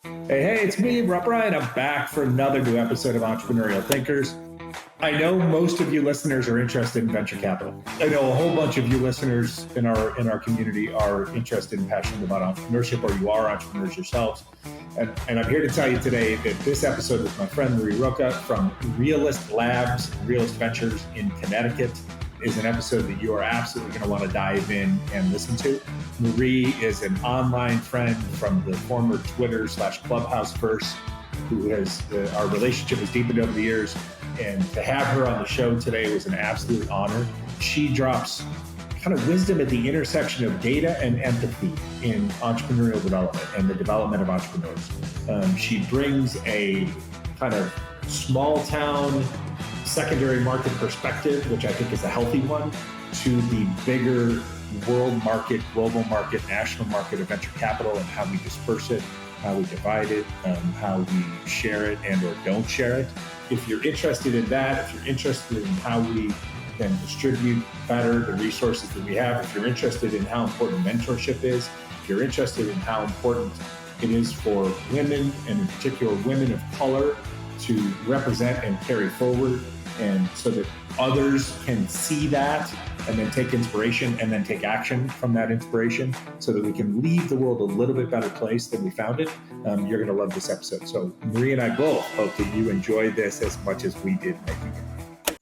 Hey, it's me, Rob Ryan. I'm back for another new episode of Entrepreneurial Thinkers. I know most of you listeners are interested in venture capital. I know a whole bunch of you listeners in our community are interested and passionate about entrepreneurship, or you are entrepreneurs yourselves. And I'm here to tell you today that this episode with my friend Marie Rocha from Realist Labs, Realist Ventures in Connecticut, is an episode that you are absolutely going to want to dive in and listen to. Marie is an online friend from the former Twitter/Clubhouse verse, who has our relationship has deepened over the years. And to have her on the show today was an absolute honor. She drops kind of wisdom at the intersection of data and empathy in entrepreneurial development and the development of entrepreneurs. She brings a kind of small town secondary market perspective, which I think is a healthy one, to the bigger world market, global market, national market of venture capital and how we disperse it, how we divide it, how we share it and or don't share it. If you're interested in that, if you're interested in how we can distribute better the resources that we have, if you're interested in how important mentorship is, if you're interested in how important it is for women, and in particular women of color, to represent and carry forward, and so that others can see that and then take inspiration and then take action from that inspiration so that we can leave the world a little bit better place than we found it. You're going to love this episode. So Marie and I both hope that you enjoyed this as much as we did making it.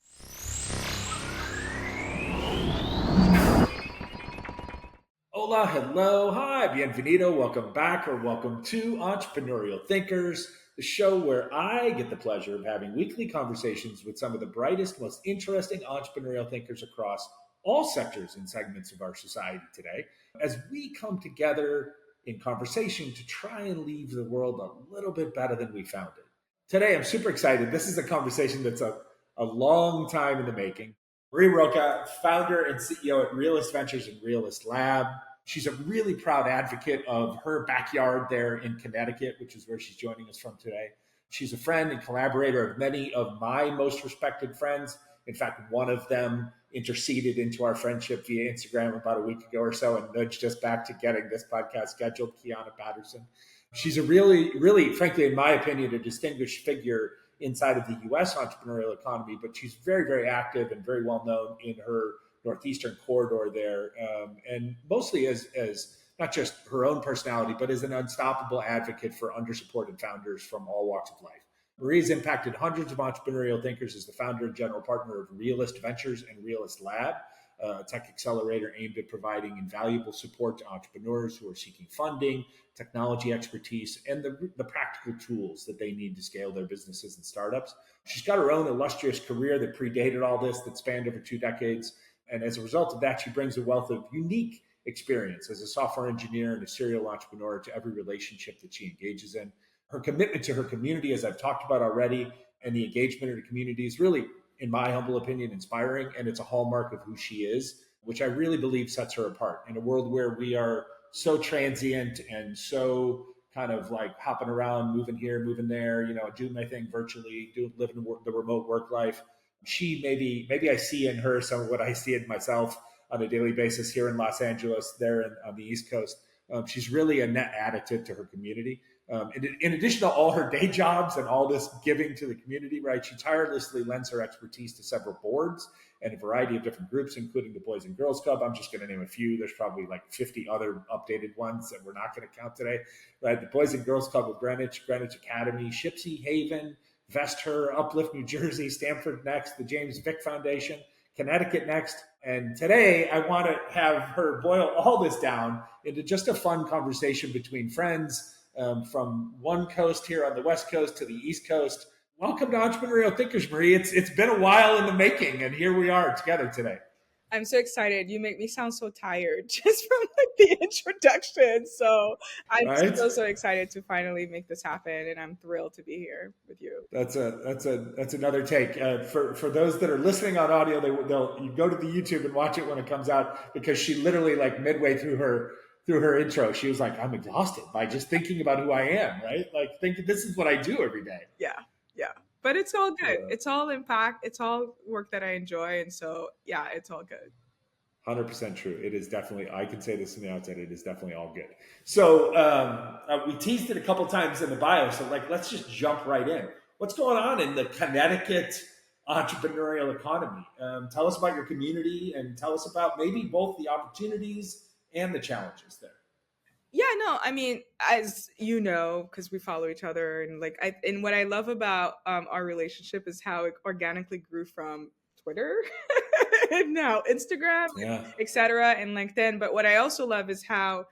Hola, hello, hi, bienvenido, welcome back or welcome to Entrepreneurial Thinkers, the show where I get the pleasure of having weekly conversations with some of the brightest, most interesting entrepreneurial thinkers across all sectors and segments of our society today, as we come together in conversation to try and leave the world a little bit better than we found it. Today, I'm super excited. This is a conversation that's a long time in the making. Marie Rocha, founder and CEO at Realist Ventures and Realist Lab. She's a really proud advocate of her backyard there in Connecticut, which is where she's joining us from today. She's a friend and collaborator of many of my most respected friends. In fact, one of them interceded into our friendship via Instagram about a week ago or so and nudged us back to getting this podcast scheduled, Kiana Patterson. She's a really, frankly, in my opinion, a distinguished figure inside of the U.S. entrepreneurial economy, but she's very, very active and very well known in her Northeastern corridor there, and mostly as not just her own personality, but as an unstoppable advocate for undersupported founders from all walks of life. Marie's impacted hundreds of entrepreneurial thinkers as the founder and general partner of Realist Ventures and Realist Lab, a tech accelerator aimed at providing invaluable support to entrepreneurs who are seeking funding, technology expertise, and the practical tools that they need to scale their businesses and startups. She's got her own illustrious career that predated all this, that spanned over 2 decades. And as a result of that, she brings a wealth of unique experience as a software engineer and a serial entrepreneur to every relationship that she engages in. Her commitment to her community, as I've talked about already, and the engagement in the community is really, in my humble opinion, inspiring. And it's a hallmark of who she is, which I really believe sets her apart in a world where we are so transient and so kind of like hopping around, moving here, moving there, doing my thing virtually, living the remote work life. She maybe I see in her some of what I see in myself on a daily basis here in Los Angeles, there on the East Coast. She's really a net additive to her community. In addition to all her day jobs and all this giving to the community, right, she tirelessly lends her expertise to several boards and a variety of different groups, including the Boys and Girls Club. I'm just going to name a few. There's probably like 50 other updated ones that we're not going to count today, right? The Boys and Girls Club of Greenwich Academy, Shipsy Haven, Vesthur, Uplift New Jersey, Stamford Next, the James Vick Foundation, Connecticut Next. And today I want to have her boil all this down into just a fun conversation between friends, from one coast here on the West Coast to the East Coast. Welcome to Entrepreneurial Thinkers, Marie. It's been a while in the making, and here we are together today. I'm so excited. You make me sound so tired just from the introduction. So I'm Right? so excited to finally make this happen, and I'm thrilled to be here with you. That's another take. For those that are listening on audio, you go to the YouTube and watch it when it comes out, because she literally, like, midway through her intro, she was like, "I'm exhausted by just thinking about who I am." Right? Like, think this is what I do every day. Yeah. But it's all good. It's all impact. It's all work that I enjoy, and so yeah, it's all good. 100% true. It is definitely, I can say this from the outset, it is definitely all good. So we teased it a couple times in the bio. So, like, let's just jump right in. What's going on in the Connecticut entrepreneurial economy? Tell us about your community and tell us about maybe both the opportunities and the challenges there. Yeah, no, I mean, as you know, because we follow each other, and like, and what I love about our relationship is how it organically grew from Twitter and now Instagram, Yeah. etc., and LinkedIn. But what I also love is how,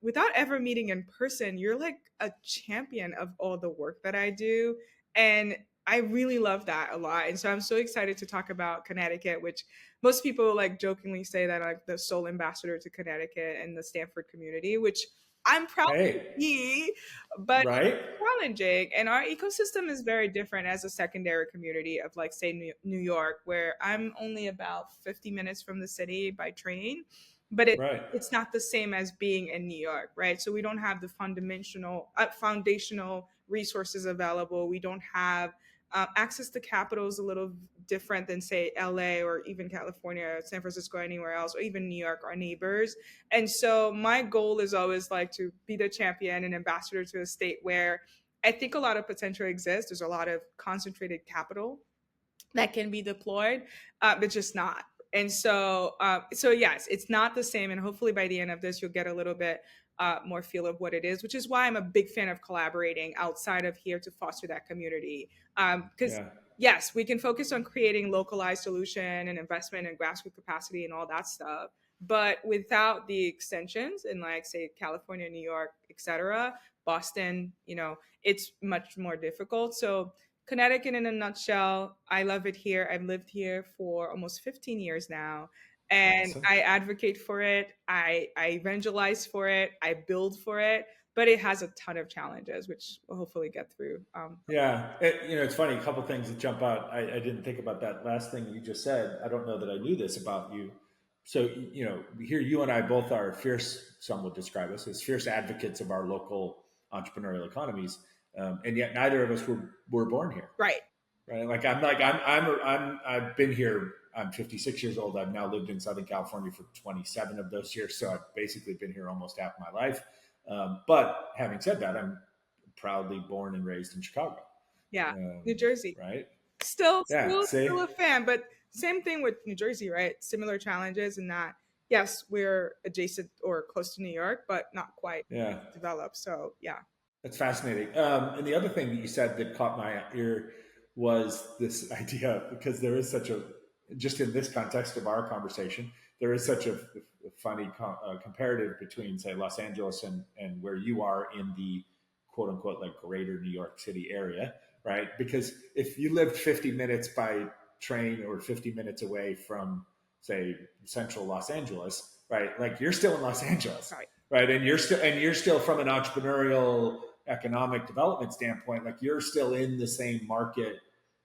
without ever meeting in person, you're like a champion of all the work that I do, and I really love that a lot. And so I'm so excited to talk about Connecticut, which most people like jokingly say that I'm like the sole ambassador to Connecticut and the Stamford community, which I'm proud to Hey, be, but right? it's challenging. And our ecosystem is very different as a secondary community of like say New York, where I'm only about 50 minutes from the city by train, but Right. it's not the same as being in New York, right? So we don't have the foundational resources available. We don't have access to capital is a little different than say LA or even California, San Francisco, anywhere else, or even New York, our neighbors. And so my goal is always like to be the champion and ambassador to a state where I think a lot of potential exists. There's a lot of concentrated capital that can be deployed, but just not. And so yes, it's not the same. And hopefully by the end of this, you'll get a little bit more feel of what it is, which is why I'm a big fan of collaborating outside of here to foster that community. Because Yeah. yes, we can focus on creating localized solution and investment and grassroots capacity and all that stuff. But without the extensions in like say California, New York, etc., Boston, it's much more difficult. So Connecticut in a nutshell, I love it here. I've lived here for almost 15 years now. And Awesome. I advocate for it. I evangelize for it. I build for it. But it has a ton of challenges, which we'll hopefully get through. Yeah, it's funny. A couple things that jump out. I didn't think about that last thing you just said. I don't know that I knew this about you. So, here you and I both are fierce. Some would describe us as fierce advocates of our local entrepreneurial economies, and yet neither of us were born here, Right. right? I've been here. I'm 56 years old. I've now lived in Southern California for 27 of those years, so I've basically been here almost half my life. But having said that, I'm proudly born and raised in Chicago. Yeah. Um, New Jersey. right? Still, Yeah. still, See. still a fan, but same thing with New Jersey, right? Similar challenges in that, yes, we're adjacent or close to New York, but not quite Yeah. developed. So, yeah. That's fascinating. And the other thing that you said that caught my ear was this idea, because there is such a, just in this context of our conversation, there is such a funny comparative between, say, Los Angeles and where you are in the quote unquote like greater New York City area, right? Because if you lived 50 minutes by train or 50 minutes away from, say, central Los Angeles, right? Like you're still in Los Angeles, Right. right? And you're still from an entrepreneurial economic development standpoint, like you're still in the same market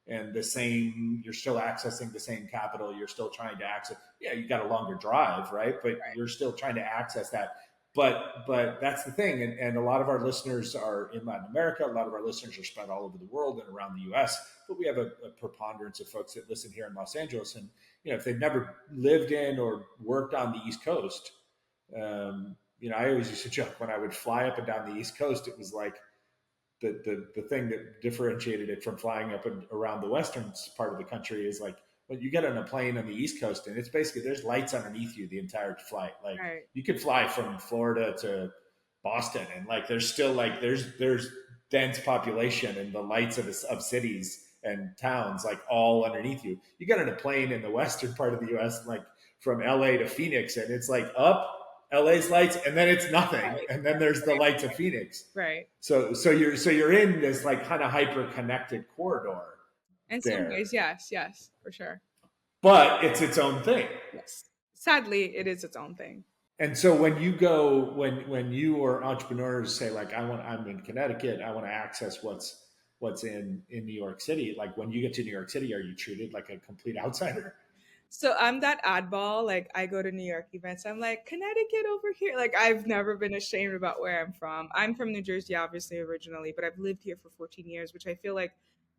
and you're still accessing the same capital. You're still trying to access, yeah, you got a longer drive, right? But Right. you're still trying to access that. But that's the thing. And a lot of our listeners are in Latin America. A lot of our listeners are spread all over the world and around the US, but we have a preponderance of folks that listen here in Los Angeles. And, if they've never lived in or worked on the East Coast, I always used to joke when I would fly up and down the East Coast, it was like the thing that differentiated it from flying up and around the western part of the country is like when you get on a plane on the East Coast and it's basically there's lights underneath you the entire flight. Like Right. you could fly from Florida to Boston and like there's still like there's dense population and the lights of cities and towns like all underneath you. You get on a plane in the western part of the U.S. like from L.A. to Phoenix and it's like up LA's lights, and then it's nothing, Right. and then there's the lights of Phoenix. Right. So you're in this like kind of hyper connected corridor In some there, ways, yes, yes, for sure. but it's its own thing. Yes. Sadly, it is its own thing. And so when you go when you or entrepreneurs say like I'm in Connecticut, I want to access what's in New York City. Like when you get to New York City, are you treated like a complete outsider? So I'm that oddball. Like I go to New York events. I'm like Connecticut over here. Like I've never been ashamed about where I'm from. I'm from New Jersey, obviously originally, but I've lived here for 14 years, which I feel like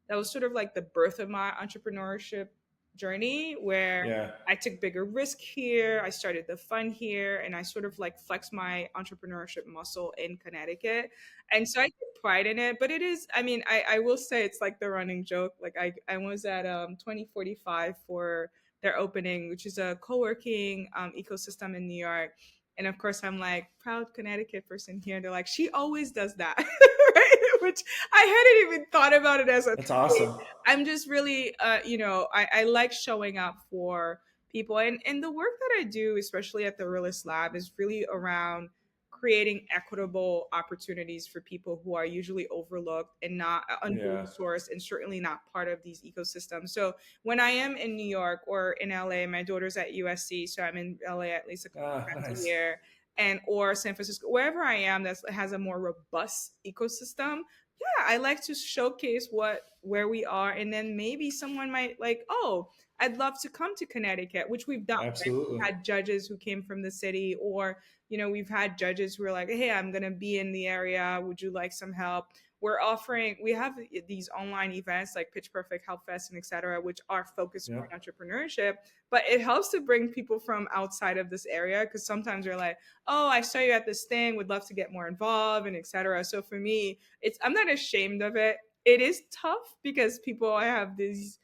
that was sort of like the birth of my entrepreneurship journey where Yeah. I took bigger risk here. I started the fund here, and I sort of like flexed my entrepreneurship muscle in Connecticut. And so I take pride in it. But it is, I mean, I will say it's like the running joke. Like I was at 2045 for their opening, which is a co-working ecosystem in New York. And of course, I'm like, proud Connecticut person here. They're like, she always does that, right? Which I hadn't even thought about it as a That's thing. awesome. I'm just really, I like showing up for people. And the work that I do, especially at the Realist Lab, is really around creating equitable opportunities for people who are usually overlooked and not under Yeah. resourced and certainly not part of these ecosystems. So when I am in New York or in LA, my daughter's at USC, so I'm in LA at least a couple Ah, times a nice. year, and or San Francisco, wherever I am that has a more robust ecosystem. Yeah, I like to showcase what where we are, and then maybe someone might like, oh, I'd love to come to Connecticut, which we've done. Right? We've Absolutely. had judges who came from the city, or we've had judges who are like, hey, I'm gonna be in the area. Would you like some help? We have these online events like Pitch Perfect, Help Fest, and etc., which are focused Yeah. on entrepreneurship. But it helps to bring people from outside of this area because sometimes they're like, oh, I saw you at this thing, would love to get more involved, and etc. So for me, I'm not ashamed of it. It is tough because people have these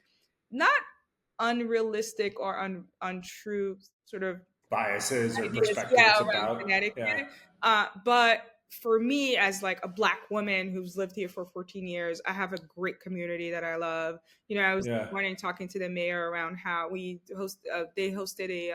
not unrealistic or untrue sort of Biases or ideas, yeah, perspectives around about. Yeah. Connecticut. But for me, as like a Black woman who's lived here for 14 years, I have a great community that I love. I was this Yeah. morning talking to the mayor around how they hosted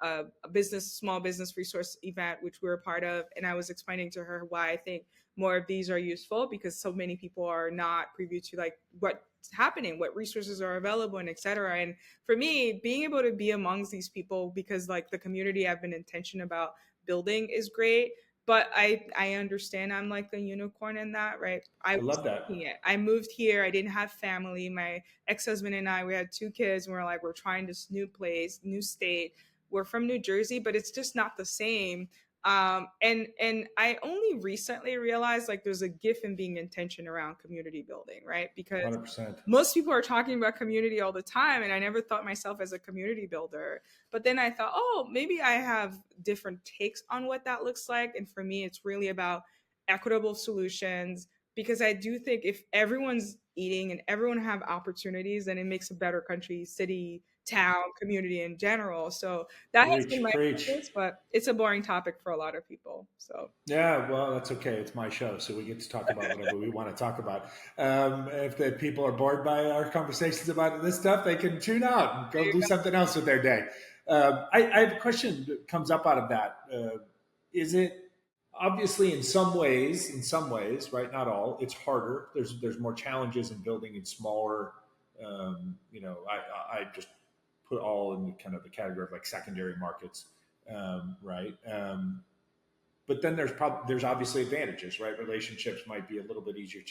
a business, small business resource event, which we were a part of. And I was explaining to her why I think more of these are useful because so many people are not privy to like what's happening, what resources are available, and etc. And for me, being able to be amongst these people because like the community I've been intentional about building is great. But I understand I'm like a unicorn in that, right? I I was love that. seeking it. I moved here. I didn't have family. My ex-husband and I, we had two kids, and we're like, we're trying this new place, new state. We're from New Jersey, but it's just not the same. And I only recently realized like there's a gift in being intention around community building, right? Because 100%. most people are talking about community all the time, and I never thought myself as a community builder. But then I thought, oh, maybe I have different takes on what that looks like. And for me, it's really about equitable solutions because I do think if everyone's eating and everyone have opportunities, then it makes a better country, city, town, community in general. So that has been Preach, my preach. focus, but it's a boring topic for a lot of people. So Yeah, well, that's okay. It's my show, so we get to talk about whatever we want to talk about. If the people are bored by our conversations about this stuff, they can tune out and there go you do go. something else with their day. I have a question that comes up out of that. Is it obviously in some ways, right? Not all. It's harder. There's more challenges in building in smaller. I just put all in kind of the category of like secondary markets, right? But then there's obviously advantages, right? Relationships might be a little bit easier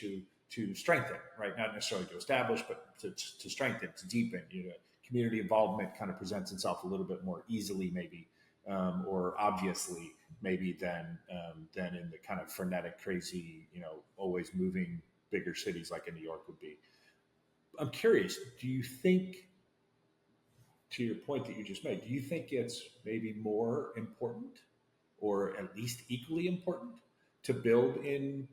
to strengthen, right? Not necessarily to establish, but to strengthen, to deepen. Community involvement kind of presents itself a little bit more easily, maybe, or obviously, maybe than in the kind of frenetic, crazy, always moving bigger cities like in New York would be. I'm curious. Do you think, to your point that you just made, do you think it's maybe more important or at least equally important to build in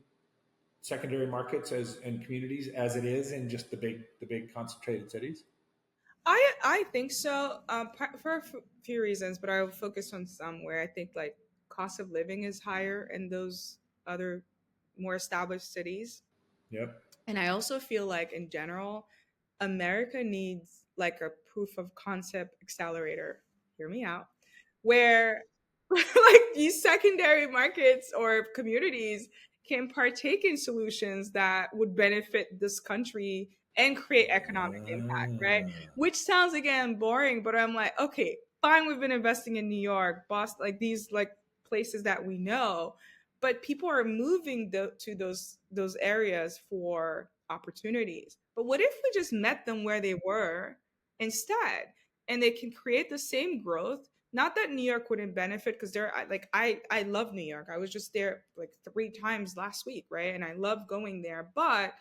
secondary markets as and communities as it is in just the big concentrated cities? I think so, for few reasons, but I will focus on some where I think like cost of living is higher in those other more established cities. Yep. And I also feel like in general, America needs like a proof of concept accelerator. Hear me out. Where like these secondary markets or communities can partake in solutions that would benefit this country and create economic impact, right? Ah, Which sounds again boring, but I'm like, okay, fine, we've been investing in New York, Boston, like these like places that we know, but people are moving to those areas for opportunities. But what if we just met them where they were instead, and they can create the same growth? Not that New York wouldn't benefit because I love New York. I was just there like 3 times last week, right? And I love going there, but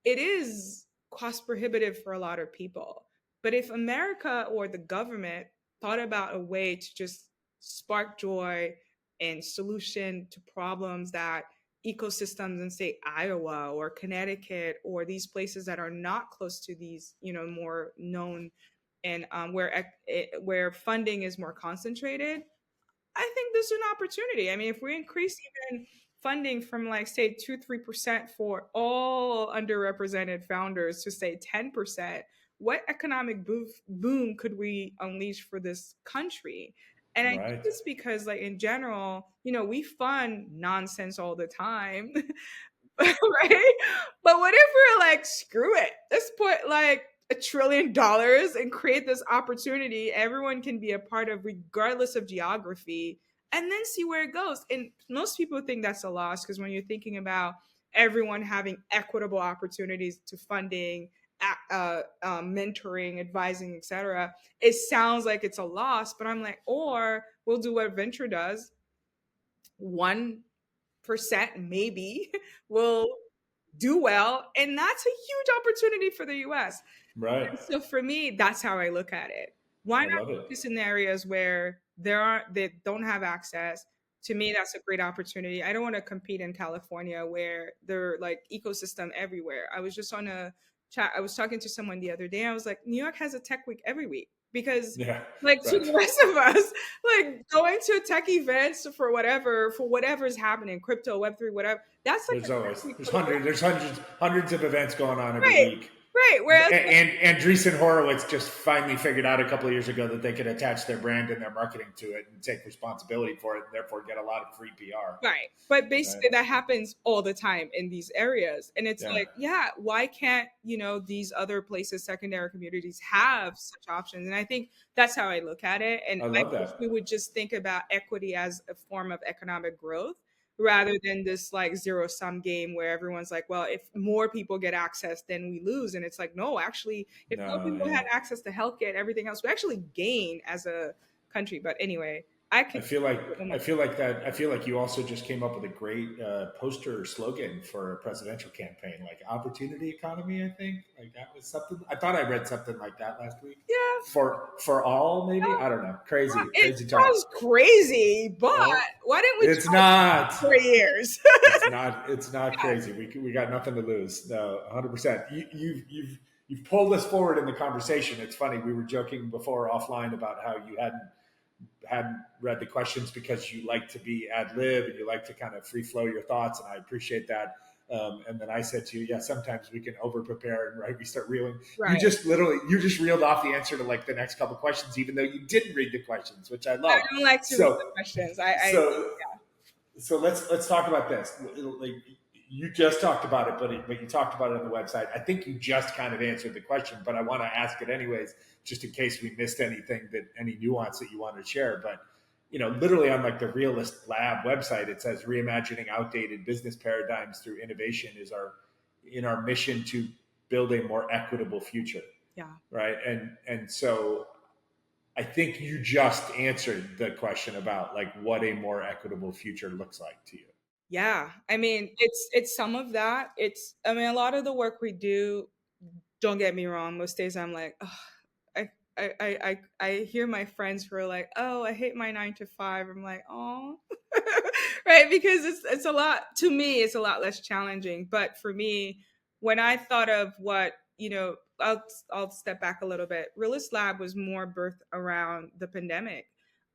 it is cost prohibitive for a lot of people. But if America or the government thought about a way to just spark joy and solution to problems that ecosystems in, say, Iowa or Connecticut or these places that are not close to these, more known, and where funding is more concentrated, I think this is an opportunity. I mean, if we increase even funding from, like, say 2-3% for all underrepresented founders to say 10%, what economic boom could we unleash for this country? And I think Right. it's because, like, in general, we fund nonsense all the time. Right? But what if we're like, screw it? Let's put like $1 trillion and create this opportunity everyone can be a part of, regardless of geography, and then see where it goes. And most people think that's a loss because when you're thinking about everyone having equitable opportunities to funding, mentoring, advising, etc., it sounds like it's a loss. But I'm like, or we'll do what venture does. 1% maybe will do well, and that's a huge opportunity for the US. Right. And so for me, that's how I look at it. Why I not love it. focus in areas where they don't have access? To me, that's a great opportunity. I don't want to compete in California where they're like ecosystem everywhere. I was just on a chat. I was talking to someone the other day. I was like, New York has a tech week every week because, Yeah. like, to Right. the rest of us, like going to tech events for whatever's happening, crypto, Web3, whatever. That's like a There's tech always week there's for the hundreds there's hundreds of events going on every right, week. right. Whereas, And Andreessen Horowitz just finally figured out a couple of years ago that they could attach their brand and their marketing to it and take responsibility for it, and therefore get a lot of free PR. right. But Right? basically, that happens all the time in these areas. And it's Yeah, like, yeah, why can't, these other places, secondary communities, have such options? And I think that's how I look at it. And I I love wish we that. would just think about equity as a form of economic growth rather than this like zero sum game where everyone's like, well, if more people get access, then we lose. And it's like, no, actually, if more No, people had yeah. access to healthcare and everything else, we actually gain as a country. But anyway, I I could. feel like I feel like that. I feel like you also just came up with a great poster slogan for a presidential campaign, like opportunity economy. I think like that was something. I thought I read something like that last week. Yeah, For all, maybe I don't know. Crazy, it crazy talk. sounds crazy, but Right? why didn't we It's try it not. for 4 years? It's not. It's not Yeah, crazy. We got nothing to lose. No, 100%. You've pulled us forward in the conversation. It's funny. We were joking before offline about how you hadn't read the questions because you like to be ad lib and you like to kind of free flow your thoughts, and I appreciate that. And then I said to you, yeah, sometimes we can over prepare and right we start reeling. right. You just reeled off the answer to like the next couple questions, even though you didn't read the questions, which I I love. don't like to read the So questions. so so let's talk about this. Like you just talked about it, but you talked about it on the website. I think you just kind of answered the question, but I want to ask it anyways, just in case we missed anything that any nuance that you want to share. But literally on like the Realist Lab website, it says reimagining outdated business paradigms through innovation is our mission to build a more equitable future, yeah, right? And so I think you just answered the question about like what a more equitable future looks like to you. yeah. I mean, it's some of that. I mean, a lot of the work we do. Don't get me wrong. Most days I'm like, oh, I hear my friends who are like, oh, I hate my 9 to 5. I'm like, oh, right, because it's a lot to me. It's a lot less challenging. But for me, when I thought of what I'll step back a little bit. Realist Lab was more birthed around the pandemic.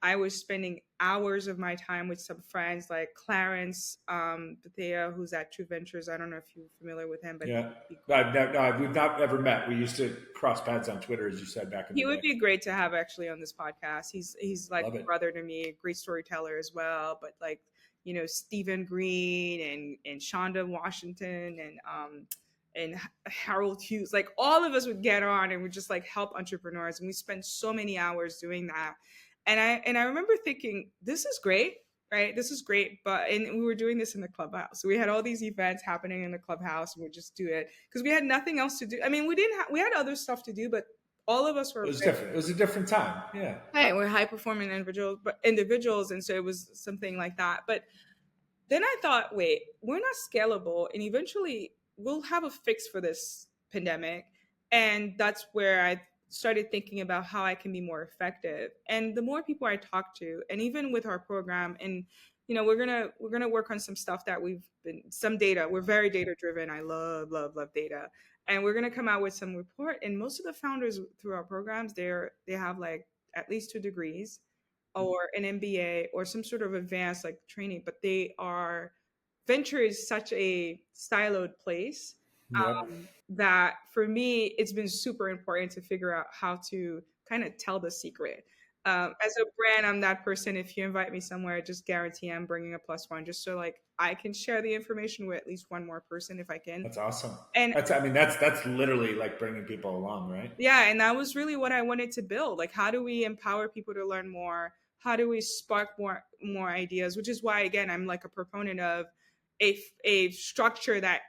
I was spending hours of my time with some friends like Clarence Bethea, who's at True Ventures. I don't know if you're familiar with him, but Yeah. he No, we've not ever met. We used to cross paths on Twitter, as you said back in the he would day. be great to have actually on this podcast. He's like Love a it. brother to me, a great storyteller as well. But like Stephen Green and Shonda Washington and Harold Hughes, like all of us would get on and would just like help entrepreneurs, and we spent so many hours doing that. And I remember thinking, this is great, right? This is great, and we were doing this in the clubhouse. So we had all these events happening in the clubhouse, and we just do it because we had nothing else to do. I mean, we had other stuff to do, but all of us It were was different. It was a different time. Yeah. hey, we're high performing individuals, and so it was something like that. But then I thought, wait, we're not scalable, and eventually we'll have a fix for this pandemic, and that's where started thinking about how I can be more effective. And the more people I talk to, and even with our program, and we're gonna work on some stuff that we've been some data. We're very data driven. I love data, and we're gonna come out with some report. And most of the founders through our programs, they have like at least 2 degrees, or an MBA, or some sort of advanced like training, but they are venture is such a siloed place, Yep. that for me, it's been super important to figure out how to kind of tell the secret. As a brand, I'm that person. If you invite me somewhere, just guarantee I'm bringing a plus one, just so like I can share the information with at least one more person if I can. That's awesome. And That's literally like bringing people along, right? yeah, and that was really what I wanted to build. Like, how do we empower people to learn more? How do we spark more ideas? Which is why, again, I'm like a proponent of a structure that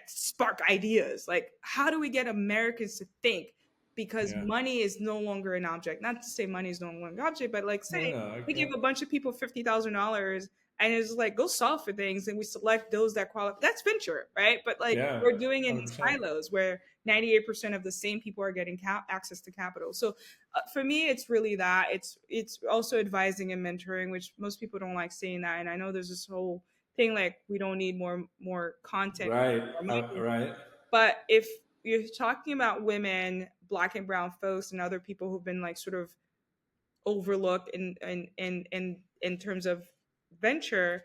spark ideas. Like, how do we get Americans to think? Because Yeah. money is no longer an object. Not to say money is no longer an object, but like, No, say no, we give yeah. a bunch of people $50,000, and it's like, go solve for things, and we select those that qualify. That's venture, right? But like, Yeah. we're doing it in these 100%. silos where 98% of the same people are getting access to capital. So for me, it's really that. It's also advising and mentoring, which most people don't like saying that. And I know there's this whole thing like we don't need more content, Right. more money. Right. But if you're talking about women, black and brown folks, and other people who've been like sort of overlooked in terms of venture,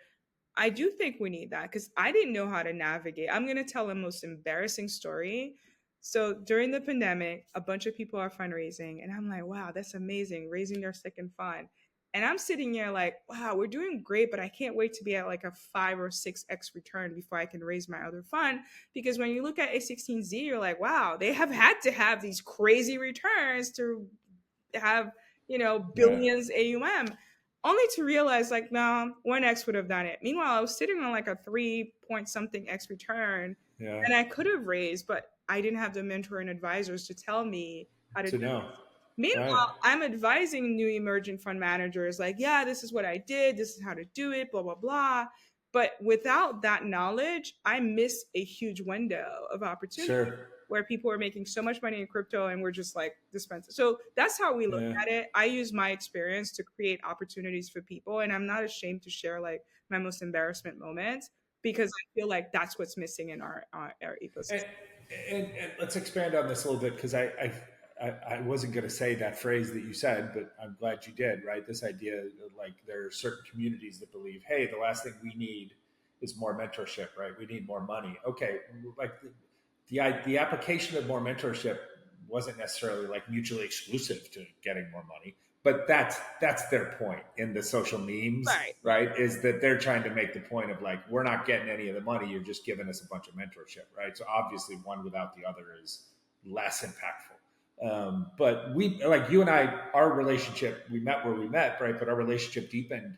I do think we need that because I didn't know how to navigate. I'm going to tell the most embarrassing story. So during the pandemic, a bunch of people are fundraising, and I'm like, wow, that's amazing, raising their second fund. And I'm sitting here like, wow, we're doing great, but I can't wait to be at like a 5 or 6x return before I can raise my other fund. Because when you look at A16Z, you're like, wow, they have had to have these crazy returns to have Right. billions AUM, only to realize like no, 1x would have done it. Meanwhile, I was sitting on like a 3 point something x return, Yeah. and I could have raised, but I didn't have the mentor and advisors to tell me how to do To it. know. Right. Meanwhile, I'm advising new emerging fund managers like, yeah, this is what I did, this is how to do it, blah blah blah. But without that knowledge, I miss a huge window of opportunity Sure. where people are making so much money in crypto and we're just like dispensing. So that's how we look Yeah. at it. I use my experience to create opportunities for people, and I'm not ashamed to share like my most embarrassment moments because I feel like that's what's missing in our And, ecosystem. and let's expand on this a little bit because I wasn't going to say that phrase that you said, but I'm glad you did. Right, this idea of, like there are certain communities that believe, hey, the last thing we need is more mentorship. Right, we need more money. Okay, like the application of more mentorship wasn't necessarily like mutually exclusive to getting more money, but that's their point in the social memes, Right. right? Is that they're trying to make the point of like we're not getting any of the money, you're just giving us a bunch of mentorship, right? So obviously one without the other is less impactful. But we, like you and I, our relationship, we met where we met, right? But our relationship deepened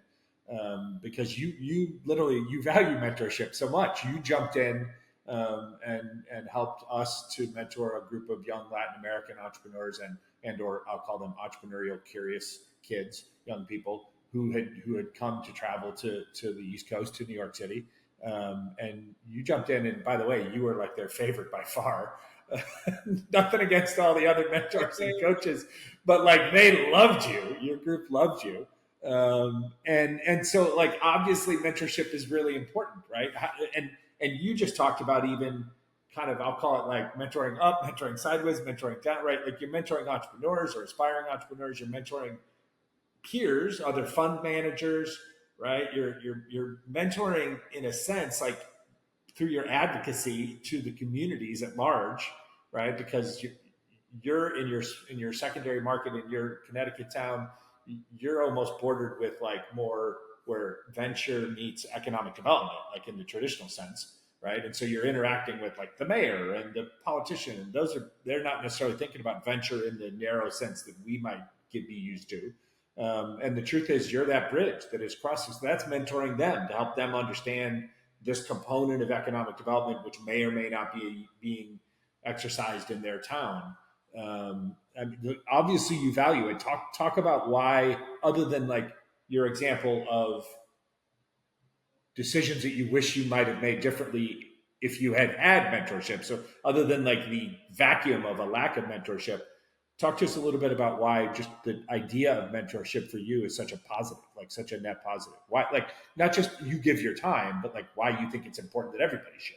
because you literally you value mentorship so much. You jumped in and helped us to mentor a group of young Latin American entrepreneurs and or I'll call them entrepreneurial curious kids, young people who had come to travel to the East Coast to New York City. And you jumped in, and by the way, you were like their favorite by far. Nothing against all the other mentors and coaches, but like they loved you. Your group loved you. And so like obviously mentorship is really important, right? And you just talked about even kind of I'll call it like mentoring up, mentoring sideways, mentoring down, right? Like you're mentoring entrepreneurs or aspiring entrepreneurs, you're mentoring peers, other fund managers, right? You're mentoring in a sense like through your advocacy to the communities at large, right? Because you're in your secondary market in your Connecticut town, you're almost bordered with like more where venture meets economic development, like in the traditional sense, right? And so you're interacting with like the mayor and the politician, and they're not necessarily thinking about venture in the narrow sense that we might be used to. And the truth is, you're that bridge that is crossing. So that's mentoring them to help them understand this component of economic development, which may or may not be being exercised in their town. I mean, obviously, you value it. Talk about why, other than like your example of decisions that you wish you might have made differently if you had had mentorship. So, other than like the vacuum of a lack of mentorship, talk to us a little bit about why just the idea of mentorship for you is such a positive, like such a net positive. Why, like, not just you give your time, but like why you think it's important that everybody should.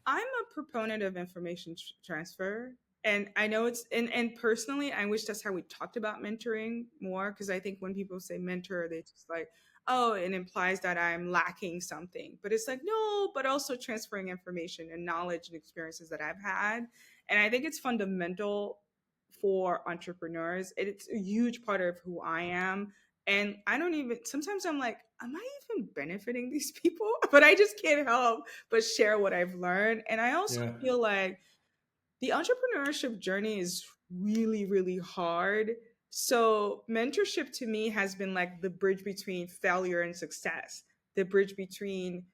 I'm a proponent of information transfer. And I know and personally, I wish that's how we talked about mentoring more, because I think when people say mentor, they just like, oh, it implies that I'm lacking something. But it's like, no, but also transferring information and knowledge and experiences that I've had. And I think it's fundamental for entrepreneurs. It's a huge part of who I am. And I don't even, sometimes I'm like, am I even benefiting these people? But I just can't help but share what I've learned. And I also Yeah, feel like the entrepreneurship journey is really, really hard. So, mentorship to me has been like the bridge between failure and success, the bridge between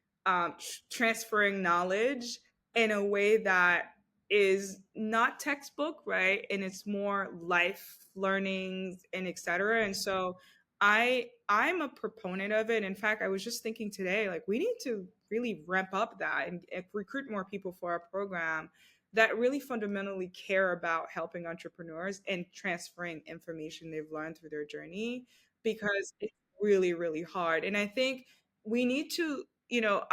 transferring knowledge in a way that is not textbook, right? And it's more life learnings and etc. And so, I'm a proponent of it. In fact, I was just thinking today, like we need to really ramp up that and recruit more people for our program that really fundamentally care about helping entrepreneurs and transferring information they've learned through their journey, because it's really, really hard. And I think we need to,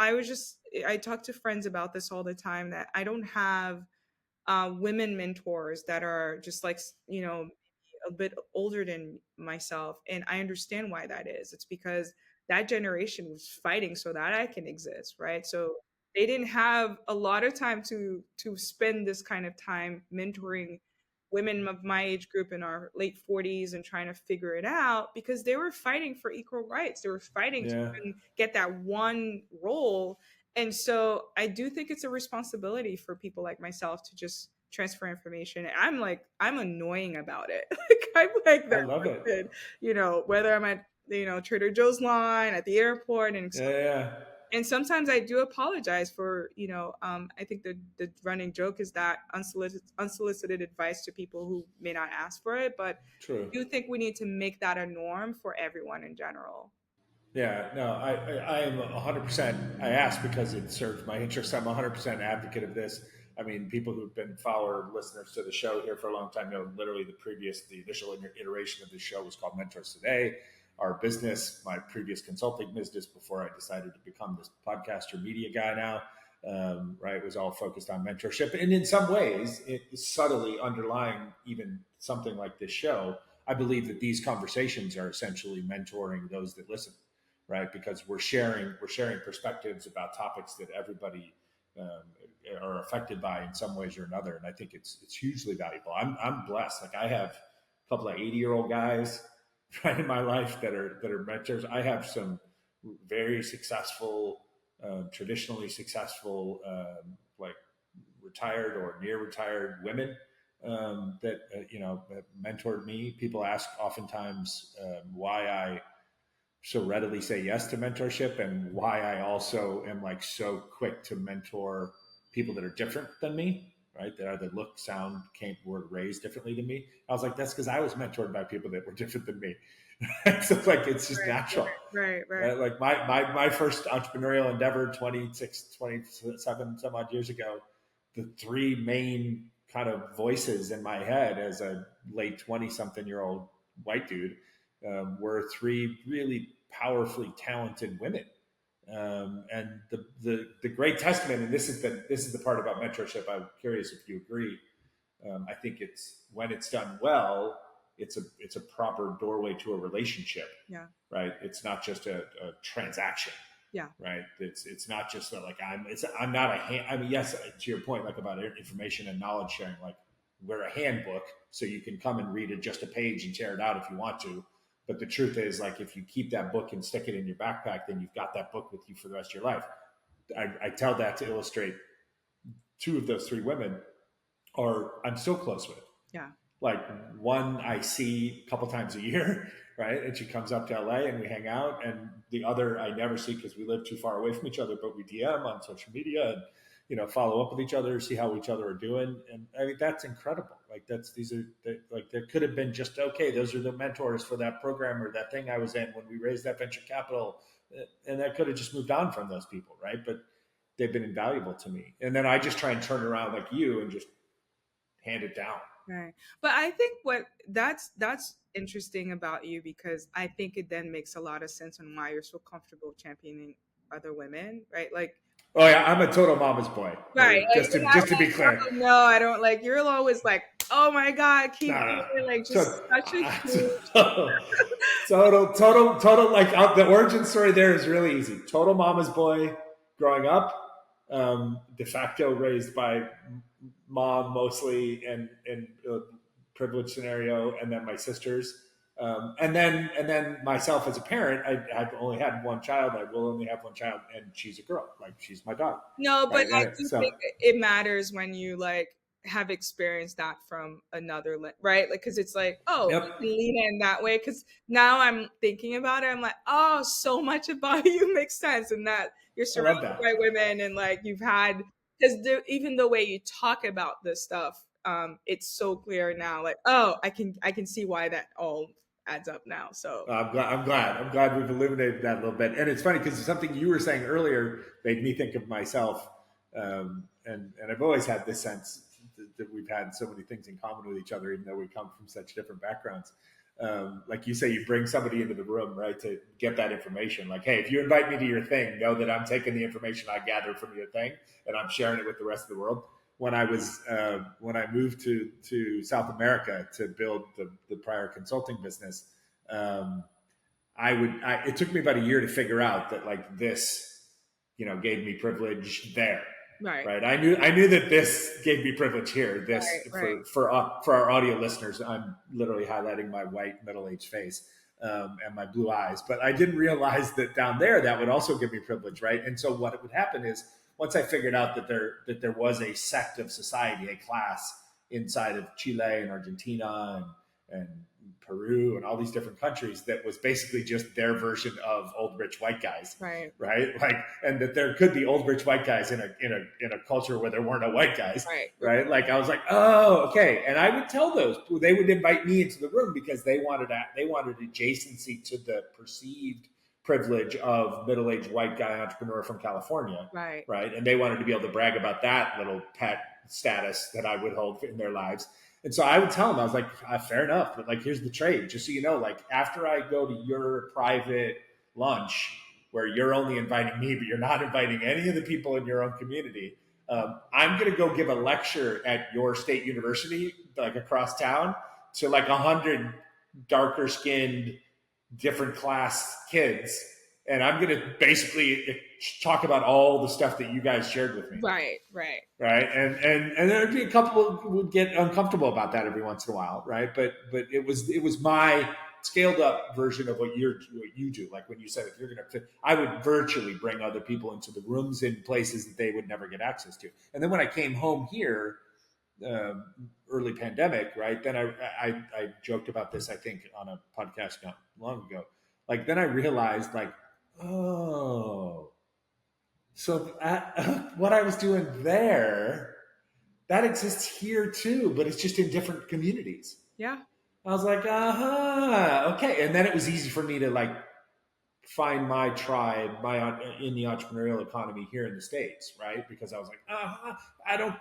I talk to friends about this all the time, that I don't have women mentors that are just like, a bit older than myself. And I understand why that is. It's because that generation was fighting so that I can exist, right? So they didn't have a lot of time to spend this kind of time mentoring women of my age group in our late 40s and trying to figure it out, because they were fighting for equal rights. They were fighting to yeah. even get that one role. And so I do think it's a responsibility for people like myself to just transfer information. I'm like, I'm annoying about it. Like I'm like I that love it. person, whether I'm at, Trader Joe's line at the airport Yeah, yeah, and sometimes I do apologize for, I think the running joke is that unsolicited advice to people who may not ask for it, but true. I do think we need to make that a norm for everyone in general. Yeah, no, I am 100%. I asked because it served my interest. I'm 100% advocate of this. I mean, people who've been follower listeners to the show here for a long time know literally the initial iteration of the show was called Mentors Today. Our business, my previous consulting business before I decided to become this podcaster media guy now, right, was all focused on mentorship. And in some ways, it is subtly underlying even something like this show. I believe that these conversations are essentially mentoring those that listen, right? Because we're sharing perspectives about topics that everybody um, are affected by in some ways or another, and I think it's hugely valuable. I'm blessed. Like I have a couple of 80-year-old guys right in my life that are mentors. I have some very successful, traditionally successful, like retired or near retired women that have mentored me. People ask oftentimes why I so readily say yes to mentorship and why I also am like so quick to mentor people that are different than me, right? That either look, sound, came, were raised differently than me. I was like, that's because I was mentored by people that were different than me. So it's like, it's just Right, natural, right, right. right? Like my first entrepreneurial endeavor, 26, 27 some odd years ago, the three main kind of voices in my head as a late 20 something year old white dude were three really powerfully talented women. And the great testament, and this is the part about mentorship. I'm curious if you agree. I think it's when it's done well, it's a proper doorway to a relationship, Yeah, right? It's not just a transaction, yeah, right? It's not just that like I'm not a hand. I mean, yes, to your point, like about information and knowledge sharing, like we're a handbook, so you can come and read it just a page and tear it out if you want to. But the truth is, like, if you keep that book and stick it in your backpack, then you've got that book with you for the rest of your life. I tell that to illustrate two of those three women are I'm so close with. yeah, Like one I see a couple times a year, right? And she comes up to LA and we hang out. And the other I never see because we live too far away from each other, but we DM on social media and follow up with each other, see how each other are doing. And I mean that's incredible. Like like there could have been just okay. Those are the mentors for that program or that thing I was in when we raised that venture capital, and that could have just moved on from those people, right? But they've been invaluable to me. And then I just try and turn around like you and just hand it down, Right. But I think what that's interesting about you, because I think it then makes a lot of sense on why you're so comfortable championing other women, right? Like, Oh yeah, I'm a total mama's boy. right, like you're not Just to be like, clear. oh no, I don't like, you're always like, oh my God, No, keep no. going, like So, just such a huge total. Like the origin story there is really easy. Total mama's boy growing up, de facto raised by mom mostly, and privileged scenario, and then my sisters, and then myself as a parent. I've only had one child. I will only have one child, and she's a girl. Like she's my daughter, No, but right? I And do so, think it matters when you like have experienced that from another, right? Like, because it's like, oh, yep, you can lean in that way. Because now I'm thinking about it, I'm like, oh, so much about you makes sense, and that you're I love surrounded by that. women, and like you've had, because even the way you talk about this stuff, it's so clear now. Like, oh, I can see why that all adds up now. So I'm glad we've eliminated that a little bit. And it's funny because something you were saying earlier made me think of myself. And I've always had this sense that we've had so many things in common with each other, even though we come from such different backgrounds. Like you say, you bring somebody into the room, right, to get that information. Like, hey, if you invite me to your thing, know that I'm taking the information I gathered from your thing and I'm sharing it with the rest of the world. When I moved to South America to build the prior consulting business, um, it took me about a year to figure out that like this, gave me privilege there, right, right? I knew that this gave me privilege here. right, This right, for our audio listeners, I'm literally highlighting my white middle-aged face, and my blue eyes, but I didn't realize that down there that would also give me privilege, right? And so what would happen is once I figured out that there was a sect of society, a class inside of Chile and Argentina and Peru and all these different countries that was basically just their version of old rich white guys, right, right? Like, and that there could be old rich white guys in a culture where there weren't no white guys, right, right? Like I was like, oh, okay. And I would tell those, they would invite me into the room because they wanted adjacency to the perceived privilege of middle-aged white guy entrepreneur from California, right, right? And they wanted to be able to brag about that little pet status that I would hold in their lives. And so I would tell them, I was like, fair enough, but like, here's the trade. Just so you know, like after I go to your private lunch where you're only inviting me, but you're not inviting any of the people in your own community, I'm going to go give a lecture at your state university, like across town, to like 100 darker skinned, different class kids. And I'm going to basically talk about all the stuff that you guys shared with me, right, right. right? And there'd be a couple who would get uncomfortable about that every once in a while, right? But it was my scaled up version of what you do. Like when you said, if you're gonna, I would virtually bring other people into the rooms in places that they would never get access to. And then when I came home here, um, early pandemic, right? Then I joked about this, I think, on a podcast not long ago. Like then I realized, like, oh, so what I was doing there, that exists here too, but it's just in different communities. Yeah, I was like, okay. And then it was easy for me to like find my tribe, in the entrepreneurial economy here in the States, right? Because I was like, I don't,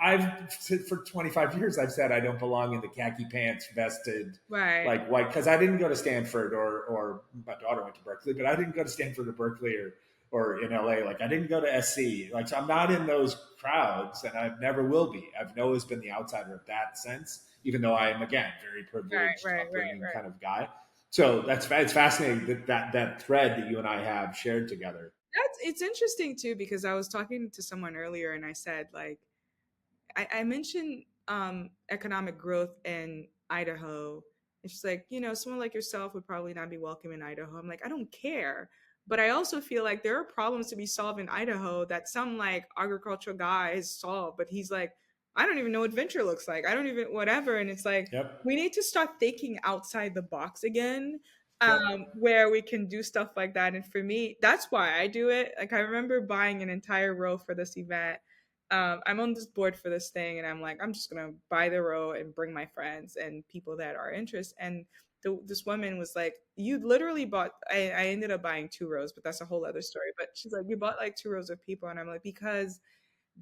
I've for 25 years I've said I don't belong in the khaki pants vested right, like white, because I didn't go to Stanford, or my daughter went to Berkeley, but I didn't go to Stanford or Berkeley or in LA. Like I didn't go to SC. Like so I'm not in those crowds, and I never will be. I've always been the outsider of that sense, even though I am again very right, privileged right, right, upbringing right. kind of guy. So it's fascinating that thread that you and I have shared together. It's interesting too, because I was talking to someone earlier and I said like, I mentioned economic growth in Idaho. And she's like, someone like yourself would probably not be welcome in Idaho. I'm like, I don't care. But I also feel like there are problems to be solved in Idaho that some like agricultural guy has solved. But he's like, I don't even know what venture looks like. I don't even, whatever. And it's like, Yep. we need to start thinking outside the box again, Yep. where we can do stuff like that. And for me, that's why I do it. Like, I remember buying an entire row for this event. I'm on this board for this thing, and I'm like, I'm just gonna buy the row and bring my friends and people that are interested. And this woman was like, "You literally bought." I ended up buying two rows, but that's a whole other story. But she's like, "You bought like two rows of people," and I'm like, "Because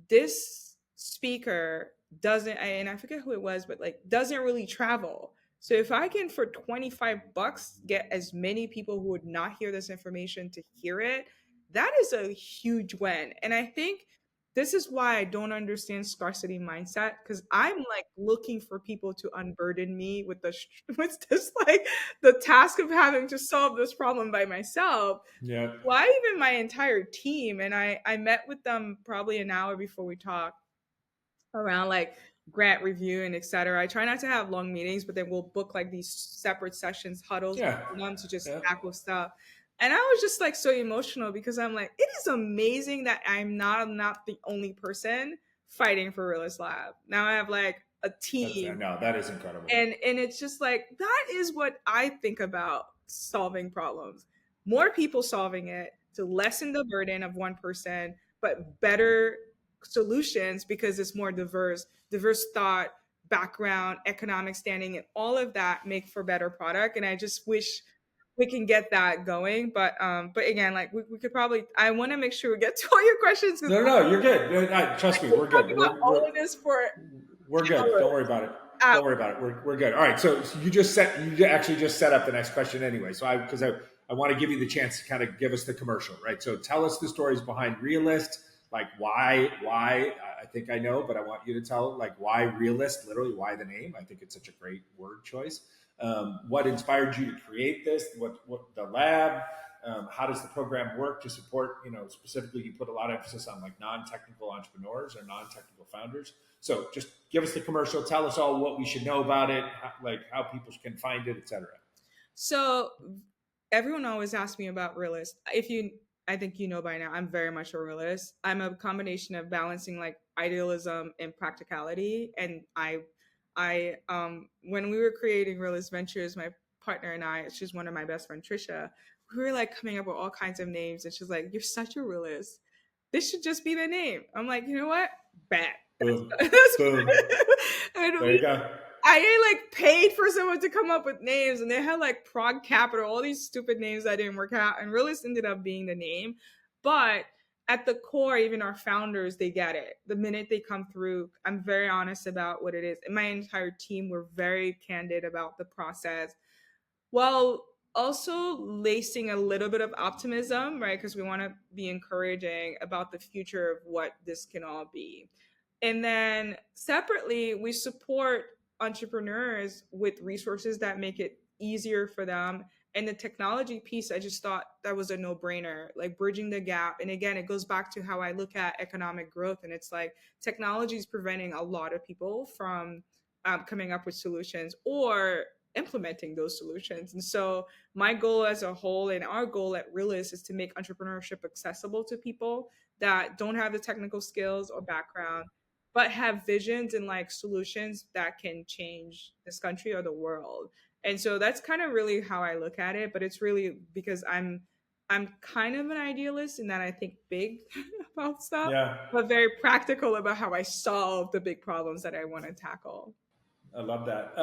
this." speaker doesn't, and I forget who it was, but like doesn't really travel. So if I can for $25 get as many people who would not hear this information to hear it, that is a huge win. And I think this is why I don't understand scarcity mindset, because I'm like looking for people to unburden me with the with this like the task of having to solve this problem by myself. Yeah. Why even my entire team? And I met with them probably an hour before we talked around like grant review and et cetera. I try not to have long meetings, but then we'll book like these separate sessions, huddles Yeah. between them to just Yeah. tackle stuff. And I was just like so emotional because I'm like, it is amazing that I'm not the only person fighting for Realist Lab. Now I have like a That's team, no, that is incredible. and it's just like that is what I think about solving problems. More people solving it to lessen the burden of one person, but better solutions because it's more diverse thought, background, economic standing, and all of that make for better product. And I just wish we can get that going. But again, like we could probably, I want to make sure we get to all your questions because No, no, no, you're good. I Trust me, could we're talk good. about all of this for We're good. Don't worry hours. about it. Don't worry about it. We're good. All right. So you actually just set up the next question anyway. So I want to give you the chance to kind of give us the commercial, right? So tell us the stories behind Realist, like why I think I know, but I want you to tell like why Realist, literally why the name. I think it's such a great word choice. What inspired you to create this? What the lab? How does the program work to support? Specifically, you put a lot of emphasis on like non-technical entrepreneurs or non-technical founders. So just give us the commercial. Tell us all what we should know about it, like how people can find it, etc. So everyone always asks me about realist. If you, I think you know by now, I'm very much a realist. I'm a combination of balancing like idealism and practicality. And when we were creating Realist Ventures, my partner and I, she's one of my best friend, Trisha, we were like coming up with all kinds of names. And she's like, "You're such a realist. This should just be the name." I'm like, you know what? Bet. Boom, That's boom. and There you go. I like paid for someone to come up with names, and they had like Prog Capital, all these stupid names that didn't work out, and Realist ended up being the name. But at the core, even our founders, they get it. The minute they come through, I'm very honest about what it is. And my entire team were very candid about the process, while also lacing a little bit of optimism, right? Because we want to be encouraging about the future of what this can all be. And then separately, we support entrepreneurs with resources that make it easier for them. And the technology piece, I just thought that was a no brainer, like bridging the gap. And again, it goes back to how I look at economic growth. And it's like technology is preventing a lot of people from coming up with solutions or implementing those solutions. And so, my goal as a whole and our goal at Realist is to make entrepreneurship accessible to people that don't have the technical skills or background but have visions and like solutions that can change this country or the world. And so that's kind of really how I look at it, but it's really because I'm kind of an idealist in that I think big about stuff, Yeah, but very practical about how I solve the big problems that I want to tackle. I love that.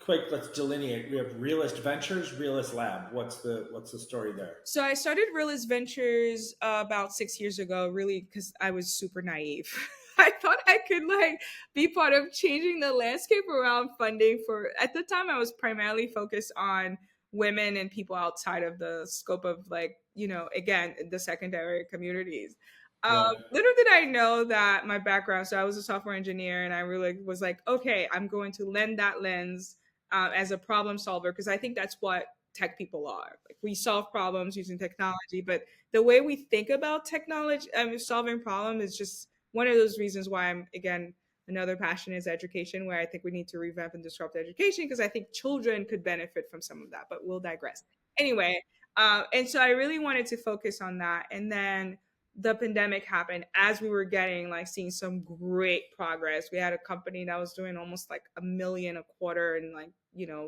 Quick, let's delineate. We have Realist Ventures, Realist Lab. What's the story there? So I started Realist Ventures about 6 years ago, really because I was super naive. I thought I could like be part of changing the landscape around funding for. At the time, I was primarily focused on women and people outside of the scope of like again the secondary communities. Yeah, Little did I know that my background. So I was a software engineer, and I really was like, okay, I'm going to lend that lens as a problem solver because I think that's what tech people are. Like we solve problems using technology, but the way we think about technology, solving problem is just one of those reasons why I'm again another passion is education, where I think we need to revamp and disrupt education because I think children could benefit from some of that. But we'll digress. Anyway, and so I really wanted to focus on that, and then the pandemic happened as we were getting like seeing some great progress. We had a company that was doing almost like 1 million a quarter and like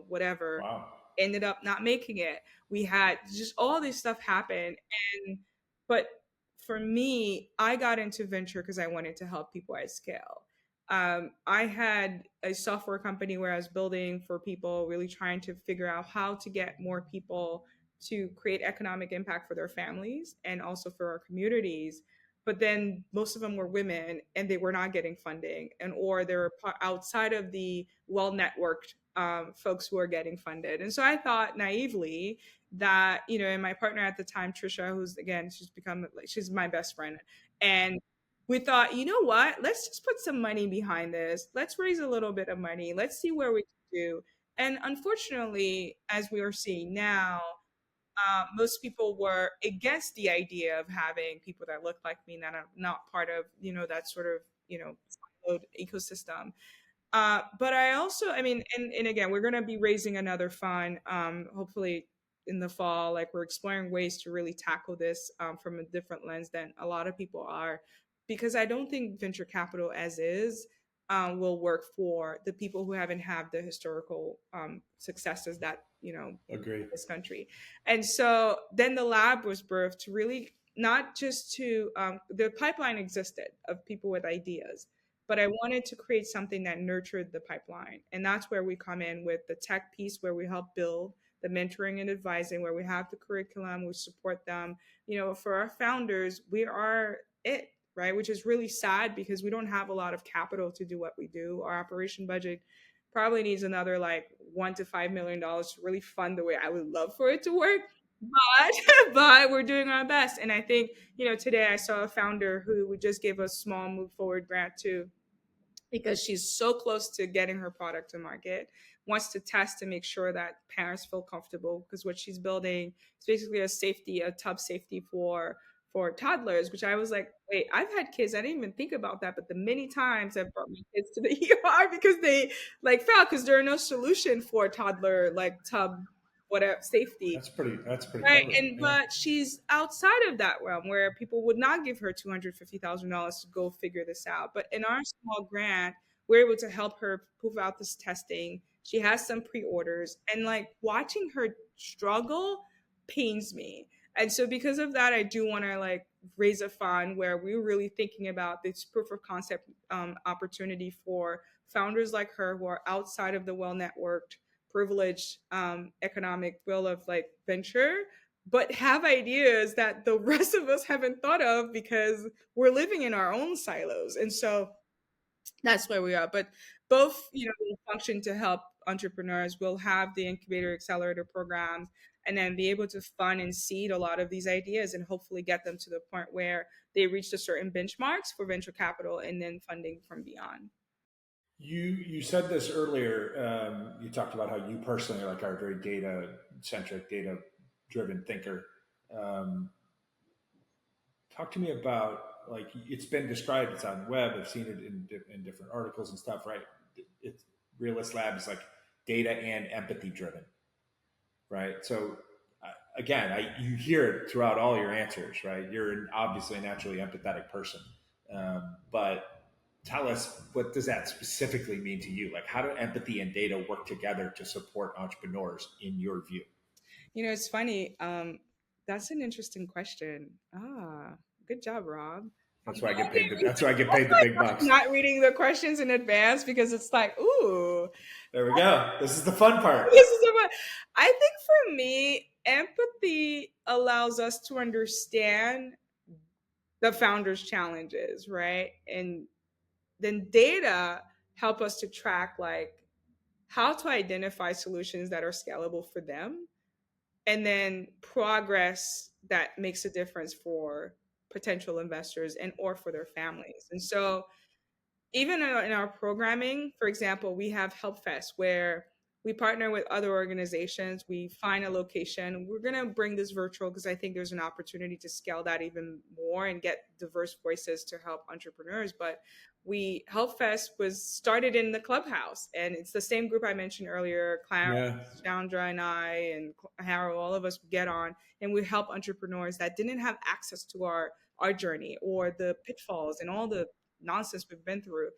whatever wow. ended up not making it. We had just all this stuff happen. And but for me, I got into venture because I wanted to help people at scale. I had a software company where I was building for people, really trying to figure out how to get more people to create economic impact for their families and also for our communities. but then most of them were women and they were not getting funding, and or they were outside of the well networked folks who are getting funded. And so I thought naively that, and my partner at the time, Trisha, who's again, she's become like, she's my best friend, and we thought, you know what, let's just put some money behind this, let's raise a little bit of money, let's see where we can do. And unfortunately, as we are seeing now, most people were against the idea of having people that look like me that are not part of, that sort of, siloed ecosystem. But I also, I mean, and again, we're going to be raising another fund, hopefully in the fall. Like, we're exploring ways to really tackle this from a different lens than a lot of people are, because I don't think venture capital as is will work for the people who haven't had the historical successes that, Agree. this country. And so then the lab was birthed to really not just to, the pipeline existed of people with ideas, but I wanted to create something that nurtured the pipeline. And that's where we come in with the tech piece, where we help build the mentoring and advising, where we have the curriculum, we support them. For our founders, we are it, right? Which is really sad because we don't have a lot of capital to do what we do. Our operation budget probably needs another like $1 to $5 million to really fund the way I would love for it to work. But but we're doing our best. And I think, today I saw a founder who just gave a small move forward grant too, because she's so close to getting her product to market, wants to test to make sure that parents feel comfortable, because what she's building is basically a tub safety for toddlers, which I was like, wait, I've had kids, I didn't even think about that, but the many times I've brought my kids to the ER because they like fell, because there are no solution for toddler like tub whatever safety. That's pretty Right. clever. And Yeah. but she's outside of that realm where people would not give her $250,000 to go figure this out. But in our small grant, we're able to help her prove out this testing. She has some pre-orders, and like watching her struggle pains me. And so because of that, I do want to like raise a fund where we're really thinking about this proof of concept opportunity for founders like her who are outside of the well networked privileged economic will of like venture, but have ideas that the rest of us haven't thought of because we're living in our own silos. And so that's where we are. But both, will function to help entrepreneurs. We'll have the incubator accelerator programs, and then be able to fund and seed a lot of these ideas and hopefully get them to the point where they reach a certain benchmarks for venture capital and then funding from beyond. You said this earlier. You talked about how you personally like are a very data centric, data driven thinker. Um, Talk to me about, like, it's been described. It's on the web. I've seen it in different articles and stuff. Right? It's Realist Lab is like data and empathy driven. Right? So again, you hear it throughout all your answers. Right? You're obviously a naturally empathetic person, but tell us, what does that specifically mean to you? Like, how do empathy and data work together to support entrepreneurs in your view? It's funny. That's an interesting question. Good job, Rob. That's why I get paid. That's That's why I get paid the big why I'm bucks. not reading the questions in advance, because it's like, ooh, There we go. This is the fun part. this is a. I think for me, empathy allows us to understand the founder's challenges, right? And then data help us to track like how to identify solutions that are scalable for them, and then progress that makes a difference for potential investors and or for their families. And so even in our programming, for example, we have Help Fest, where we partner with other organizations. We find a location. We're going to bring this virtual because I think there's an opportunity to scale that even more and get diverse voices to help entrepreneurs. But Help Fest was started in the clubhouse, and it's the same group I mentioned earlier. Clarence, Yeah. Chandra, and I, and Harold, all of us get on, and we help entrepreneurs that didn't have access to our journey or the pitfalls and all the nonsense we've been through.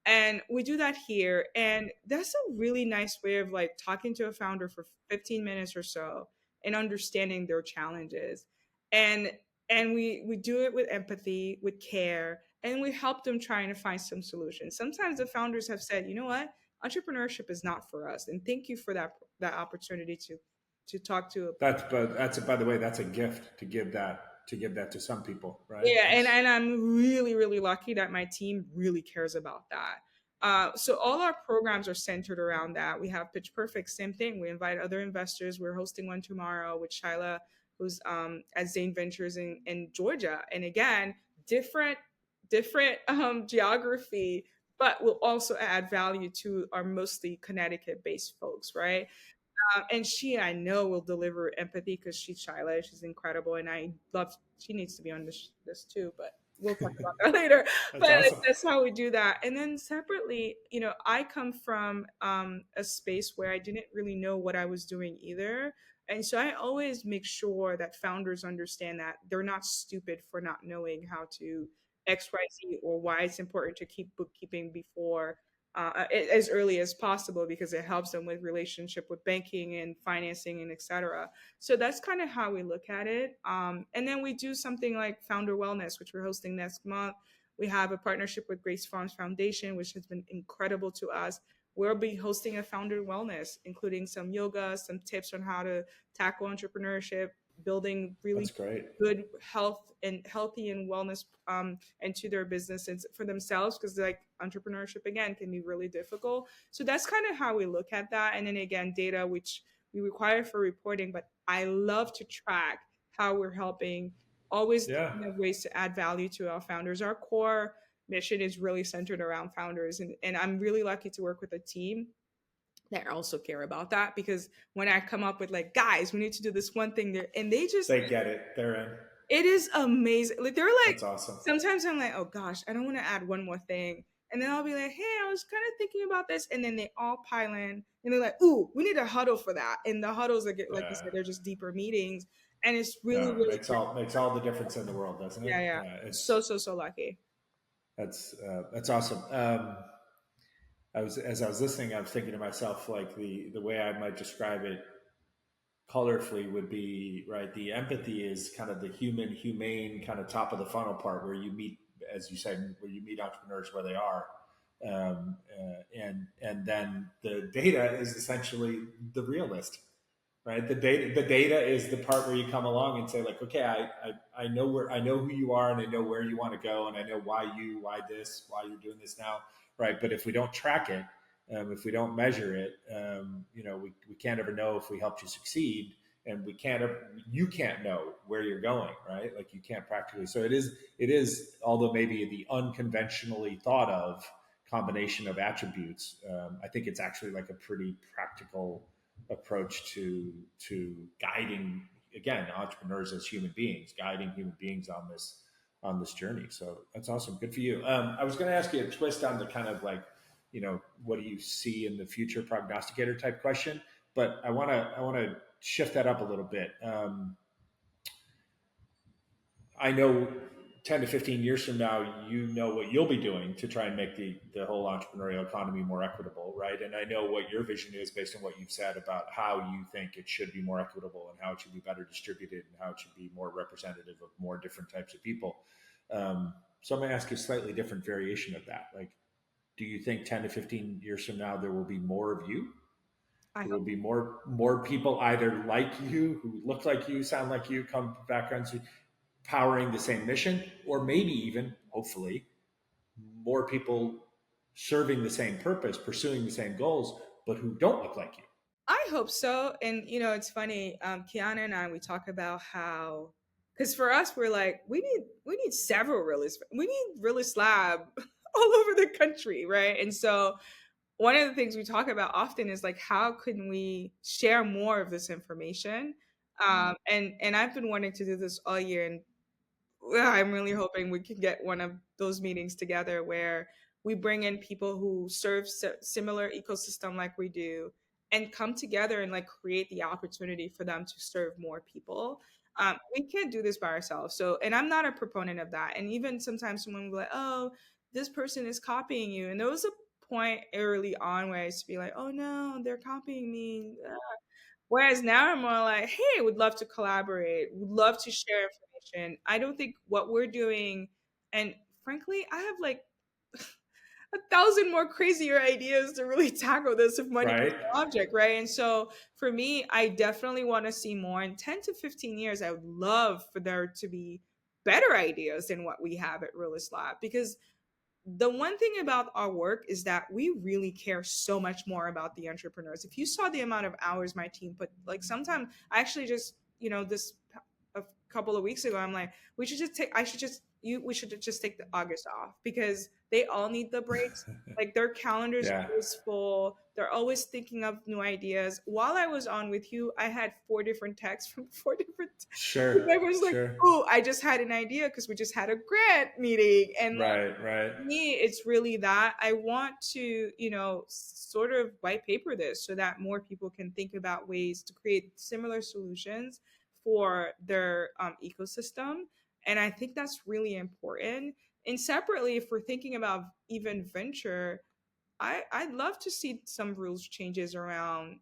And we do that here. And that's a really nice way of like talking to a founder for 15 minutes or so and understanding their challenges. And we do it with empathy, with care, and we help them trying to find some solutions. Sometimes the founders have said, you know what, entrepreneurship is not for us. And thank you for that opportunity to talk to. But that's, by the way, that's a gift to give that. to give that to some people, right? Yeah, and That's I'm really really lucky that my team really cares about that. So all our programs are centered around that. We have Pitch Perfect, same thing. We invite other investors. We're hosting one tomorrow with Shyla, who's at Zane Ventures in Georgia. And again, different different geography, but will also add value to our mostly Connecticut based folks, right? And she, I know, will deliver empathy because she's Shyla. She's incredible, and I love. She needs to be on this too, but we'll talk about that later. that's But awesome. that's how we do that. And then separately, I come from a space where I didn't really know what I was doing either, and so I always make sure that founders understand that they're not stupid for not knowing how to X, Y, Z, or why it's important to keep bookkeeping before as early as possible because it helps them with relationship with banking and financing and etc. So that's kind of how we look at it. And then we do something like Founder Wellness, which we're hosting next month. We have a partnership with Grace Farms Foundation, which has been incredible to us. We'll be hosting a Founder Wellness, including some yoga, some tips on how to tackle entrepreneurship, building really That's great. good health and healthy and wellness into their business and for themselves because like entrepreneurship again can be really difficult. So that's kind of how we look at that. And then again, data which we require for reporting, but I love to track how we're helping, always Yeah. thinking of ways to add value to our founders. Our core mission is really centered around founders, and I'm really lucky to work with a team that also care about that because when I come up with like, guys, we need to do this one thing there, and they just, They get it. They're in. it is amazing. Like they're like, That's awesome. sometimes I'm like, oh gosh, I don't want to add one more thing. And then I'll be like, hey, I was kind of thinking about this. And then they all pile in and they're like, ooh, we need a huddle for that. And the huddles, like you Yeah. said, they're just deeper meetings. And it's really, No, really makes all the difference in the world, doesn't it? yeah, yeah. Yeah, So, so, so lucky. that's awesome. As I was listening, I was thinking to myself like the way I might describe it colorfully would be right. The empathy is kind of the humane kind of top of the funnel part where you meet, as you said, where you meet entrepreneurs where they are, and then the data is essentially the realist, right? The data is the part where you come along and say like, okay, I know I know who you are, and I know where you want to go, and I know why you're doing this now, right? But if we don't track it, if we don't measure it, we can't ever know if we helped you succeed, and you can't know where you're going, right? Like you can't practically. So it is, although maybe the unconventionally thought of combination of attributes, I think it's actually like a pretty practical approach to guiding, again, entrepreneurs as human beings, guiding human beings on this journey. So that's awesome. Good for you. I was going to ask you a twist on the kind of like, what do you see in the future prognosticator type question, but I want to shift that up a little bit. I know 10 to 15 years from now, you know what you'll be doing to try and make the whole entrepreneurial economy more equitable, right? And I know what your vision is based on what you've said about how you think it should be more equitable and how it should be better distributed and how it should be more representative of more different types of people. So I'm going to ask you a slightly different variation of that. Like, do you think 10 to 15 years from now, there will be more of you? I There will hope. be more people either like you, who look like you, sound like you, come from backgrounds powering the same mission, or maybe even, hopefully, more people serving the same purpose, pursuing the same goals, but who don't look like you. I hope so. And it's funny, Kiana and I, we talk about how, because for us, we're like, we need several realists. We need realist lab all over the country, right? And so one of the things we talk about often is like, how can we share more of this information? And I've been wanting to do this all year, and I'm really hoping we can get one of those meetings together where we bring in people who serve similar ecosystem like we do and come together and like create the opportunity for them to serve more people. We can't do this by ourselves. So, and I'm not a proponent of that. And even sometimes someone will be like, oh, this person is copying you. And there was a point early on where I used to be like, oh no, they're copying me. Whereas now I'm more like, hey, would love to collaborate, would love to share information. I don't think what we're doing, and frankly, I have like 1,000 more crazier ideas to really tackle this if money was Right. the object, right? And so for me, I definitely want to see more. In 10 to 15 years, I would love for there to be better ideas than what we have at Realist Lab, because the one thing about our work is that we really care so much more about the entrepreneurs. If you saw the amount of hours my team put, like sometimes I actually just, a couple of weeks ago, I'm like, we should just take, I should just, we should just take the August off because they all need the breaks. Like their calendars are Yeah. always full. They're always thinking of new ideas. While I was on with you, I had 4 different texts from 4 different. Sure. I was like, Sure. oh, I just had an idea because we just had a grant meeting, and Right. Right. me, it's really that I want to, sort of white paper this so that more people can think about ways to create similar solutions for their ecosystem. And I think that's really important. And separately, if we're thinking about even venture, I'd love to see some rules changes around,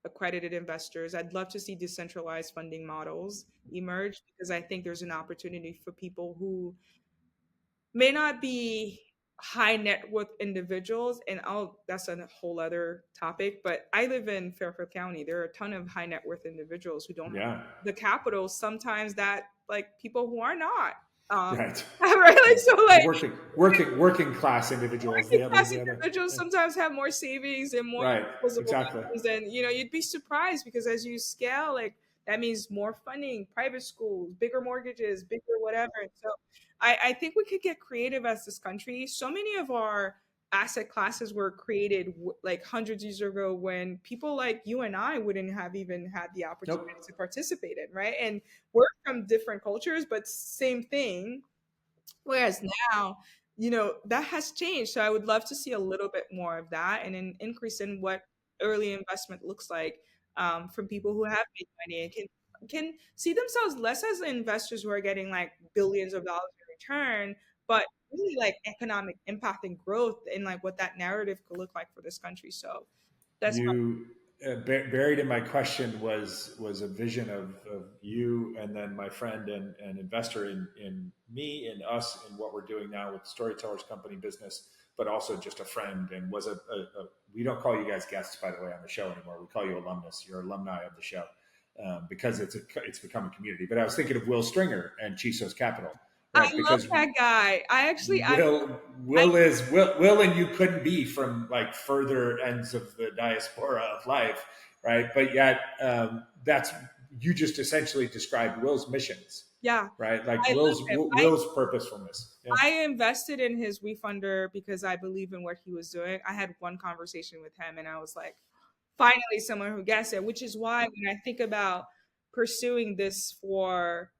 accredited investors. I'd love to see decentralized funding models emerge because I think there's an opportunity for people who may not be high net worth individuals, and I'll that's a whole other topic, but I live in Fairfield County. There are a ton of high net worth individuals who don't have Yeah. the capital sometimes that like people who are not Right. right, like Right. so The like working class individuals. working The other. class The other. individuals Yeah. sometimes have more savings and more Right. disposable Exactly. incomes, and you'd be surprised because as you scale, like that means more funding, private schools, bigger mortgages, bigger whatever. And so I think we could get creative as this country. So many of our asset classes were created like hundreds of years ago when people like you and I wouldn't have even had the opportunity Nope. to participate in, right? And we're from different cultures, but same thing. Whereas now, that has changed. So I would love to see a little bit more of that and an increase in what early investment looks like from people who have made money and can see themselves less as investors who are getting like billions of dollars in return, but really like economic impact and growth and like what that narrative could look like for this country. So that's You buried in my question was a vision of you and then my friend and investor in me and us in what we're doing now with Storytellers Company business, but also just a friend and was we don't call you guys guests, by the way, on the show anymore. We call you alumnus. You're alumni of the show because it's become a community. But I was thinking of Will Stringer and Chisos Capital, I right? love Because that guy. I Will and you couldn't be from like further ends of the diaspora of life, right? But yet that's you just essentially described Will's missions, yeah, right? Like I love him. Will's purposefulness. Yeah, I invested in his WeFunder because I believe in what he was doing. I had one conversation with him and I was like, finally, someone who gets it, which is why when I think about pursuing this for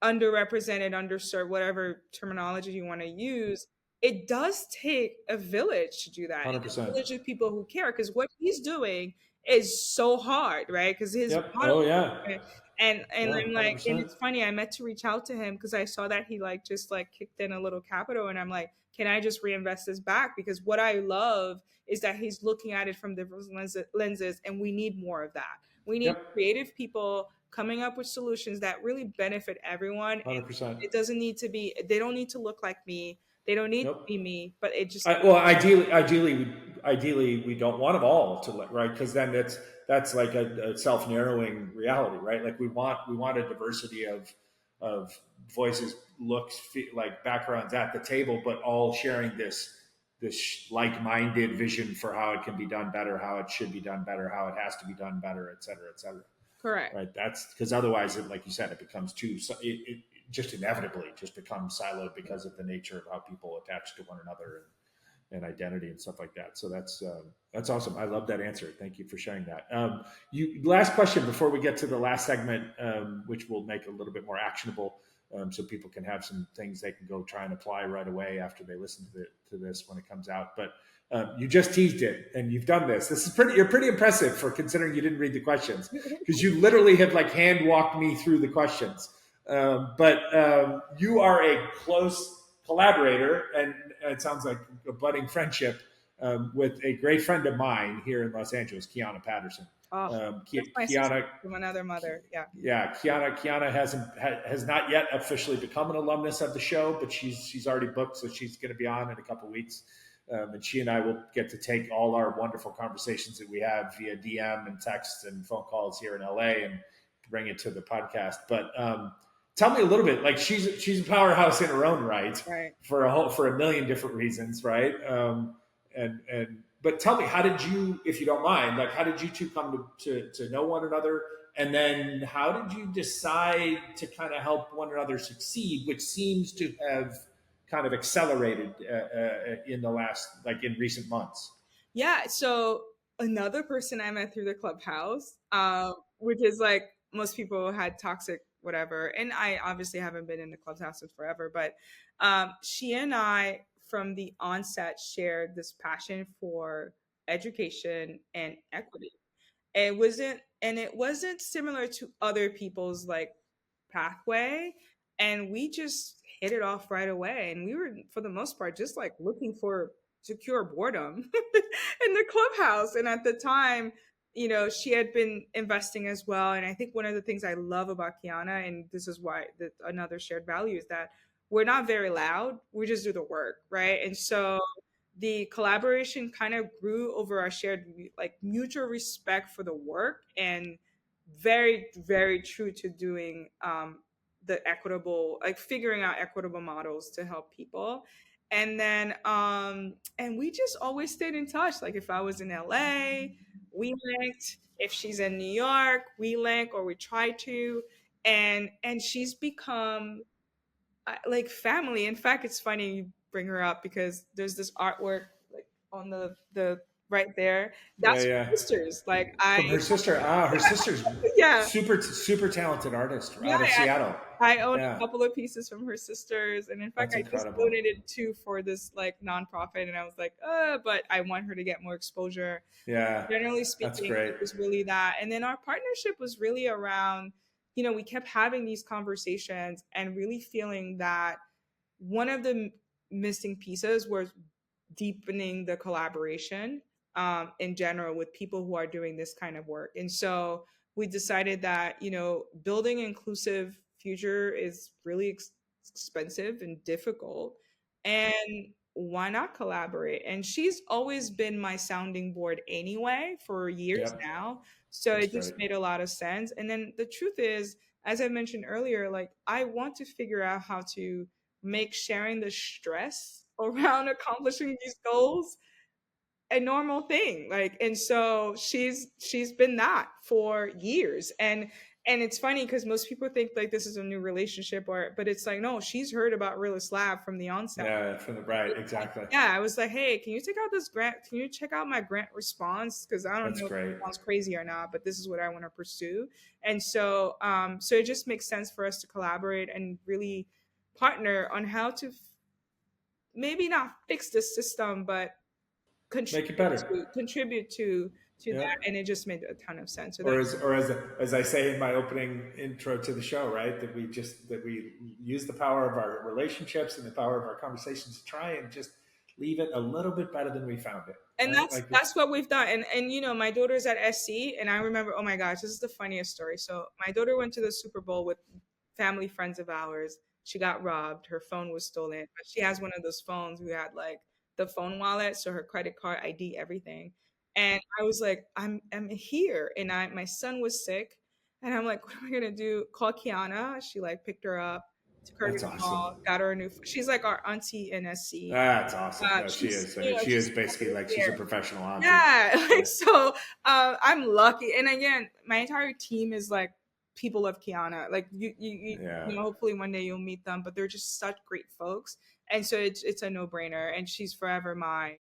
underrepresented, underserved, whatever terminology you want to use, it does take a village to do that. one hundred And a percent. village of people who care because what he's doing is so hard, right? Because his Yep. model Oh yeah. and Yeah. I'm one Hundred like, and percent. it's funny, I meant to reach out to him because I saw that he like just like kicked in a little capital, and I'm like, can I just reinvest this back? Because what I love is that he's looking at it from different lenses, and we need more of that. We need Yep. creative people coming up with solutions that really benefit everyone. And 100%. it doesn't need to be, they don't need to look like me. They don't need to Nope. be me, but it just, Well, ideally, we don't want them all to right because then that's like a self narrowing reality, right? Like we want a diversity of voices, looks, like backgrounds at the table, but all sharing this like minded vision for how it can be done better, how it should be done better, how it has to be done better, et cetera, et cetera. correct. Right? That's because otherwise, like you said, it becomes it just inevitably just becomes siloed because of the nature of how people attach to one another and identity and stuff like that. So that's awesome. I love that answer. Thank you for sharing that. You last question before we get to the last segment, which will make it a little bit more actionable, so people can have some things they can go try and apply right away after they listen to this when it comes out. But you just teased it, and you've done this. This is pretty. You're pretty impressive for considering you didn't read the questions because you literally have like hand walked me through the questions. But you are a close collaborator, and it sounds like a budding friendship with a great friend of mine here in Los Angeles, Kiana Patterson. Oh, that's my sister Kiana, from another mother. Yeah. yeah, Kiana has not yet officially become an alumnus of the show, but she's already booked, so she's going to be on in a couple weeks. And she and I will get to take all our wonderful conversations that we have via DM and text and phone calls here in LA and bring it to the podcast. But tell me a little bit. Like she's a powerhouse in her own right Right. for a million different reasons, right? And but tell me, how did you, if you don't mind, like how did you two come to know one another? And then how did you decide to kind of help one another succeed, which seems to have kind of accelerated in the last, like in recent months? Yeah. So another person I met through the clubhouse, which is like most people had toxic whatever, and I obviously haven't been in the clubhouse in forever, but she and I from the onset shared this passion for education and equity. It wasn't similar to other people's like pathway, and we just hit it off right away, and we were for the most part just like looking for secure boredom in the clubhouse. And at the time, she had been investing as well, and I think one of the things I love about Kiana, and this is why another shared value, is that we're not very loud, we just do the work, right? And so the collaboration kind of grew over our shared like mutual respect for the work, and very very true to doing the equitable, like figuring out equitable models to help people. And then and we just always stayed in touch. Like if I was in LA, we linked. If she's in New York, we link, or we try to. And she's become like family. In fact, it's funny you bring her up because there's this artwork like on the right there. Yeah, That's yeah. her sisters. Like I From her sister. Ah, her sister's yeah. super talented artist Yeah, out of Seattle. I own a Yeah, couple of pieces from her sisters, and in fact, that's I just incredible. donated two for this like nonprofit, and I was like, but I want her to get more exposure. Yeah, Generally that's speaking, great. it was really that, and then our partnership was really around, we kept having these conversations and really feeling that one of the missing pieces was deepening the collaboration in general with people who are doing this kind of work. And so we decided that, building inclusive future is really expensive and difficult. And why not collaborate? And she's always been my sounding board anyway for years Yep, now. So that's it great. just made a lot of sense. And then the truth is, as I mentioned earlier, like I want to figure out how to make sharing the stress around accomplishing these goals a normal thing. Like, and so she's been that for years. And it's funny because most people think like this is a new relationship, or but it's like no, she's heard about Realist Lab from the onset. Yeah, from the right, exactly. Yeah, I was like, hey, can you check out this grant? Can you check out my grant response? Because I don't That's know if it great. sounds crazy or not, but this is what I want to pursue. And so, so it just makes sense for us to collaborate and really partner on how to maybe not fix the system, but Make it contribute better. to Yeah. that. And it just made a ton of sense. So Or that's as I say in my opening intro to the show, right? That we use the power of our relationships and the power of our conversations to try and just leave it a little bit better than we found it, and right? that's Like that's it's what we've done. And my daughter's at SC, and I remember, oh my gosh, this is the funniest story. So my daughter went to the Super Bowl with family friends of ours. She got robbed, her phone was stolen, but she has one of those phones who had like the phone wallet, so her credit card, ID, everything. And I was like, I'm here, and my son was sick, and I'm like, what am I gonna do? Call Kiana. She like picked her up, took her to that's the awesome. mall, got her a new. She's like our auntie in SC. That's awesome. No, she She's is. I mean, she is she's basically always like she's a there. professional auntie. Yeah, like Yeah, so I'm lucky. And again, my entire team is like people of Kiana. Like yeah. hopefully one day you'll meet them, but they're just such great folks. And so it's a no-brainer, and she's forever my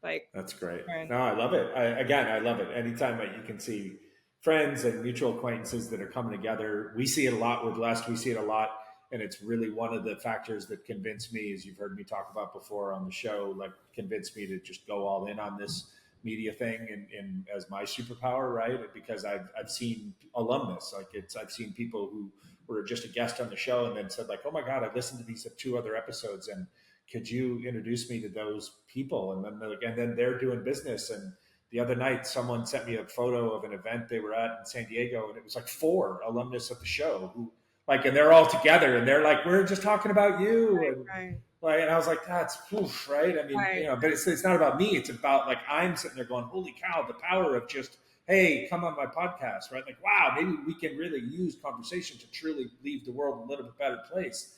like That's great. friend. No, I love it. Again, I love it. Anytime that you can see friends and mutual acquaintances that are coming together, we see it a lot with Lest. We see it a lot, and it's really one of the factors that convinced me, as you've heard me talk about before on the show, like convinced me to just go all in on this media thing and as my superpower, right? Because I've seen alumnus, like I've seen people who were just a guest on the show and then said like, oh my god, I listened to these two other episodes and could you introduce me to those people? And then they're doing business. And the other night, someone sent me a photo of an event they were at in San Diego, and it was like 4 alumnus of the show who like, and they're all together, and they're like, we're just talking about you, and Right. like, and I was like, that's oof, right. I mean, Right. but it's not about me. It's about like I'm sitting there going, holy cow, the power of just, hey, come on my podcast, right? Like, wow, maybe we can really use conversation to truly leave the world a little bit better place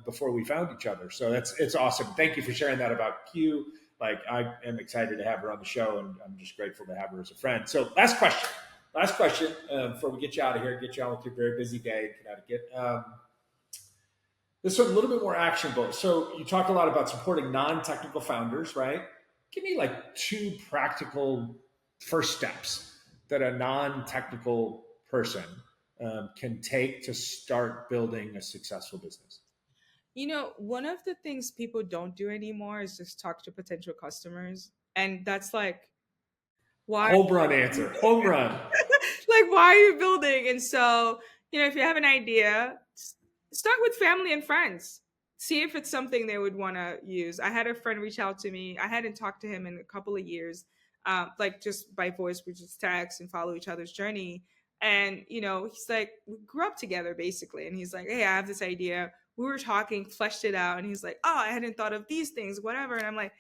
before we found each other. So it's awesome. Thank you for sharing that about Q. Like, I am excited to have her on the show, and I'm just grateful to have her as a friend. So last question before we get you out of here, get you on with your very busy day in Connecticut. This is a little bit more actionable. So you talk a lot about supporting non-technical founders, right? Give me like 2 practical first steps that a non-technical person can take to start building a successful business. One of the things people don't do anymore is just talk to potential customers. And that's like, why Home run answer. Home run. like why are you building? And so, if you have an idea, start with family and friends. See if it's something they would want to use. I had a friend reach out to me. I hadn't talked to him in a couple of years, like just by voice, we just text and follow each other's journey. And he's like, we grew up together basically. And he's like, hey, I have this idea. We were talking, fleshed it out, and he's like, oh, I hadn't thought of these things, whatever. And I'm like,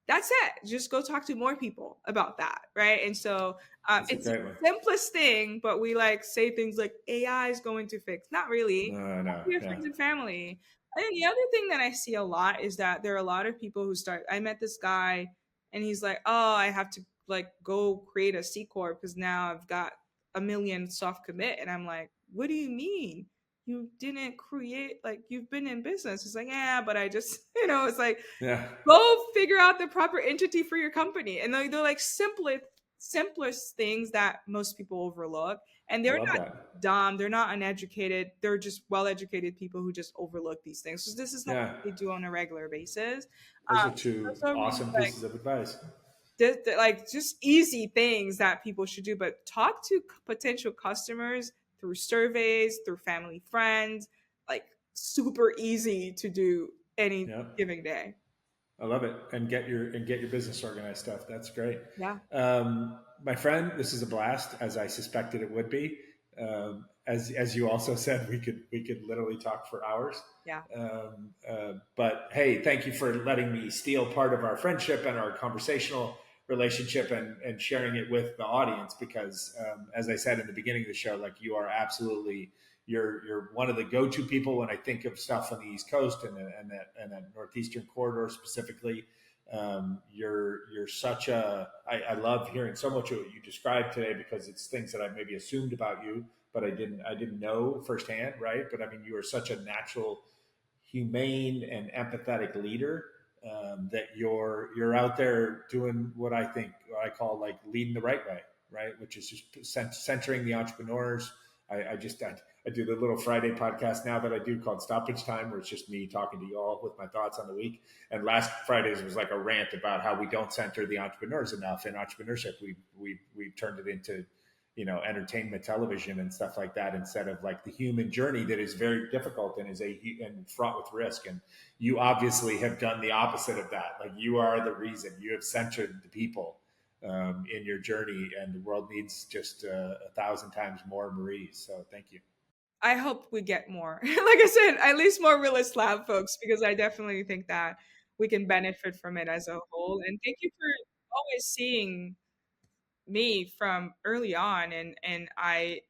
that's it. Just go talk to more people about that, right? And so That's a it's the great one. simplest thing, but we like say things like AI is going to fix. Not really. No, no, Your yeah, friends and family. I think the other thing that I see a lot is that there are a lot of people who start. I met this guy, and he's like, "Oh, I have to like go create a C corp because now I've got a million soft commit," and I'm like, "What do you mean? You didn't create like you've been in business?" It's like, "Yeah, but I just it's like." yeah. Go figure out the proper entity for your company. And they're like simplest things that most people overlook. And I they're love not that. dumb, they're not uneducated, they're just well-educated people who just overlook these things. So this is not Yeah, what they do on a regular basis. those Um, are 2 so really awesome like pieces of advice. like just easy things that people should do, but talk to potential customers through surveys, through family friends, like super easy to do any Yeah. given day. I love it, and get your business organized stuff. That's great. Yeah. My friend, this is a blast, as I suspected it would be. As you also said, we could literally talk for hours. Yeah. But hey, thank you for letting me steal part of our friendship and our conversational relationship and sharing it with the audience because, as I said in the beginning of the show, like you are absolutely you're one of the go-to people when I think of stuff on the East Coast and that northeastern corridor specifically. You're such a I love hearing so much of what you described today because it's things that I maybe assumed about you, but I didn't know firsthand, right? But I mean, you are such a natural, humane, and empathetic leader that you're out there doing what I call like leading the right way, right? Which is just centering the entrepreneurs. I do the little Friday podcast now that I do called Stoppage Time, where it's just me talking to you all with my thoughts on the week. And last Fridays was like a rant about how we don't center the entrepreneurs enough in entrepreneurship. We've turned it into entertainment television and stuff like that instead of like the human journey that is very difficult and fraught with risk. And you obviously have done the opposite of that. Like you are the reason. You have centered the people in your journey, and the world needs just 1,000 times more Maries. So thank you. I hope we get more. Like I said, at least more Realist Lab folks, because I definitely think that we can benefit from it as a whole. And thank you for always seeing me from early on. And I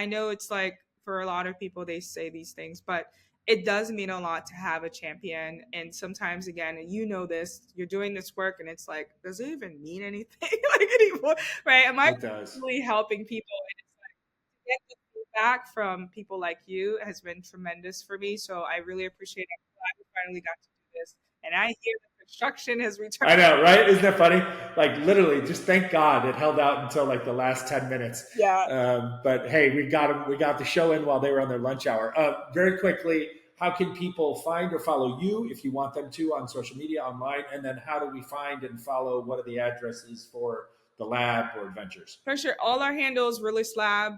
know it's like for a lot of people they say these things, but it does mean a lot to have a champion. And sometimes again, and this, you're doing this work and it's like, does it even mean anything like anymore? Right? Am I It does. really helping people? Get the feedback from people like you has been tremendous for me. So I really appreciate it. I'm glad we finally got to do this. And I hear the construction has returned. I know, right? Isn't that funny? Like literally, just thank God it held out until like the last 10 minutes. Yeah. But hey, we got them. We got the show in while they were on their lunch hour. Very quickly, how can people find or follow you if you want them to on social media, online? And then how do we find and follow? What are the addresses for the lab or adventures? For sure. All our handles, Realist Lab,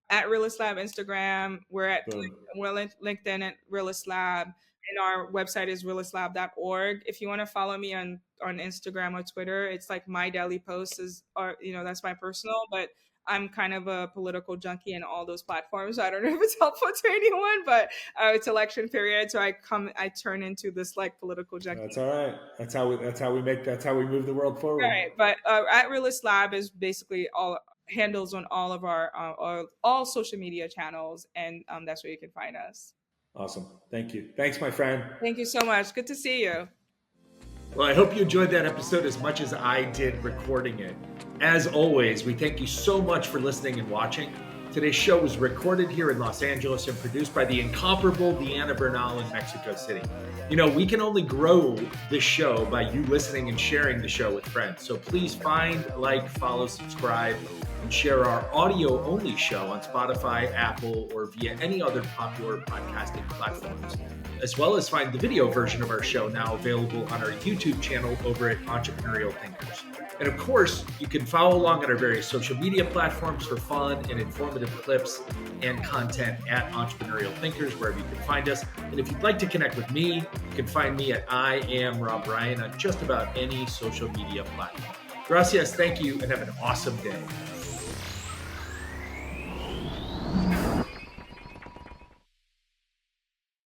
at Realist Lab Instagram. We're at Boom. LinkedIn at Realist Lab. and our website is realistlab.org. If you want to follow me on Instagram or Twitter, it's like my daily posts is, or that's my personal, but I'm kind of a political junkie in all those platforms. So I don't know if it's helpful to anyone, but it's election period, so I turn into this like political junkie. That's all right. That's how we move the world forward. Right, but at Realist Lab is basically all handles on all of our all social media channels, and that's where you can find us. Awesome. Thank you. Thanks, my friend. Thank you so much. Good to see you. Well, I hope you enjoyed that episode as much as I did recording it. As always, we thank you so much for listening and watching. Today's show was recorded here in Los Angeles and produced by the incomparable Deanna Bernal in Mexico City. We can only grow this show by you listening and sharing the show with friends. So please find, like, follow, subscribe, and share our audio-only show on Spotify, Apple, or via any other popular podcasting platforms, as well as find the video version of our show now available on our YouTube channel over at Entrepreneurial Thinkers. And of course, you can follow along on our various social media platforms for fun and informative clips and content at Entrepreneurial Thinkers, wherever you can find us. And if you'd like to connect with me, you can find me at I am Rob Ryan on just about any social media platform. Gracias, thank you, and have an awesome day.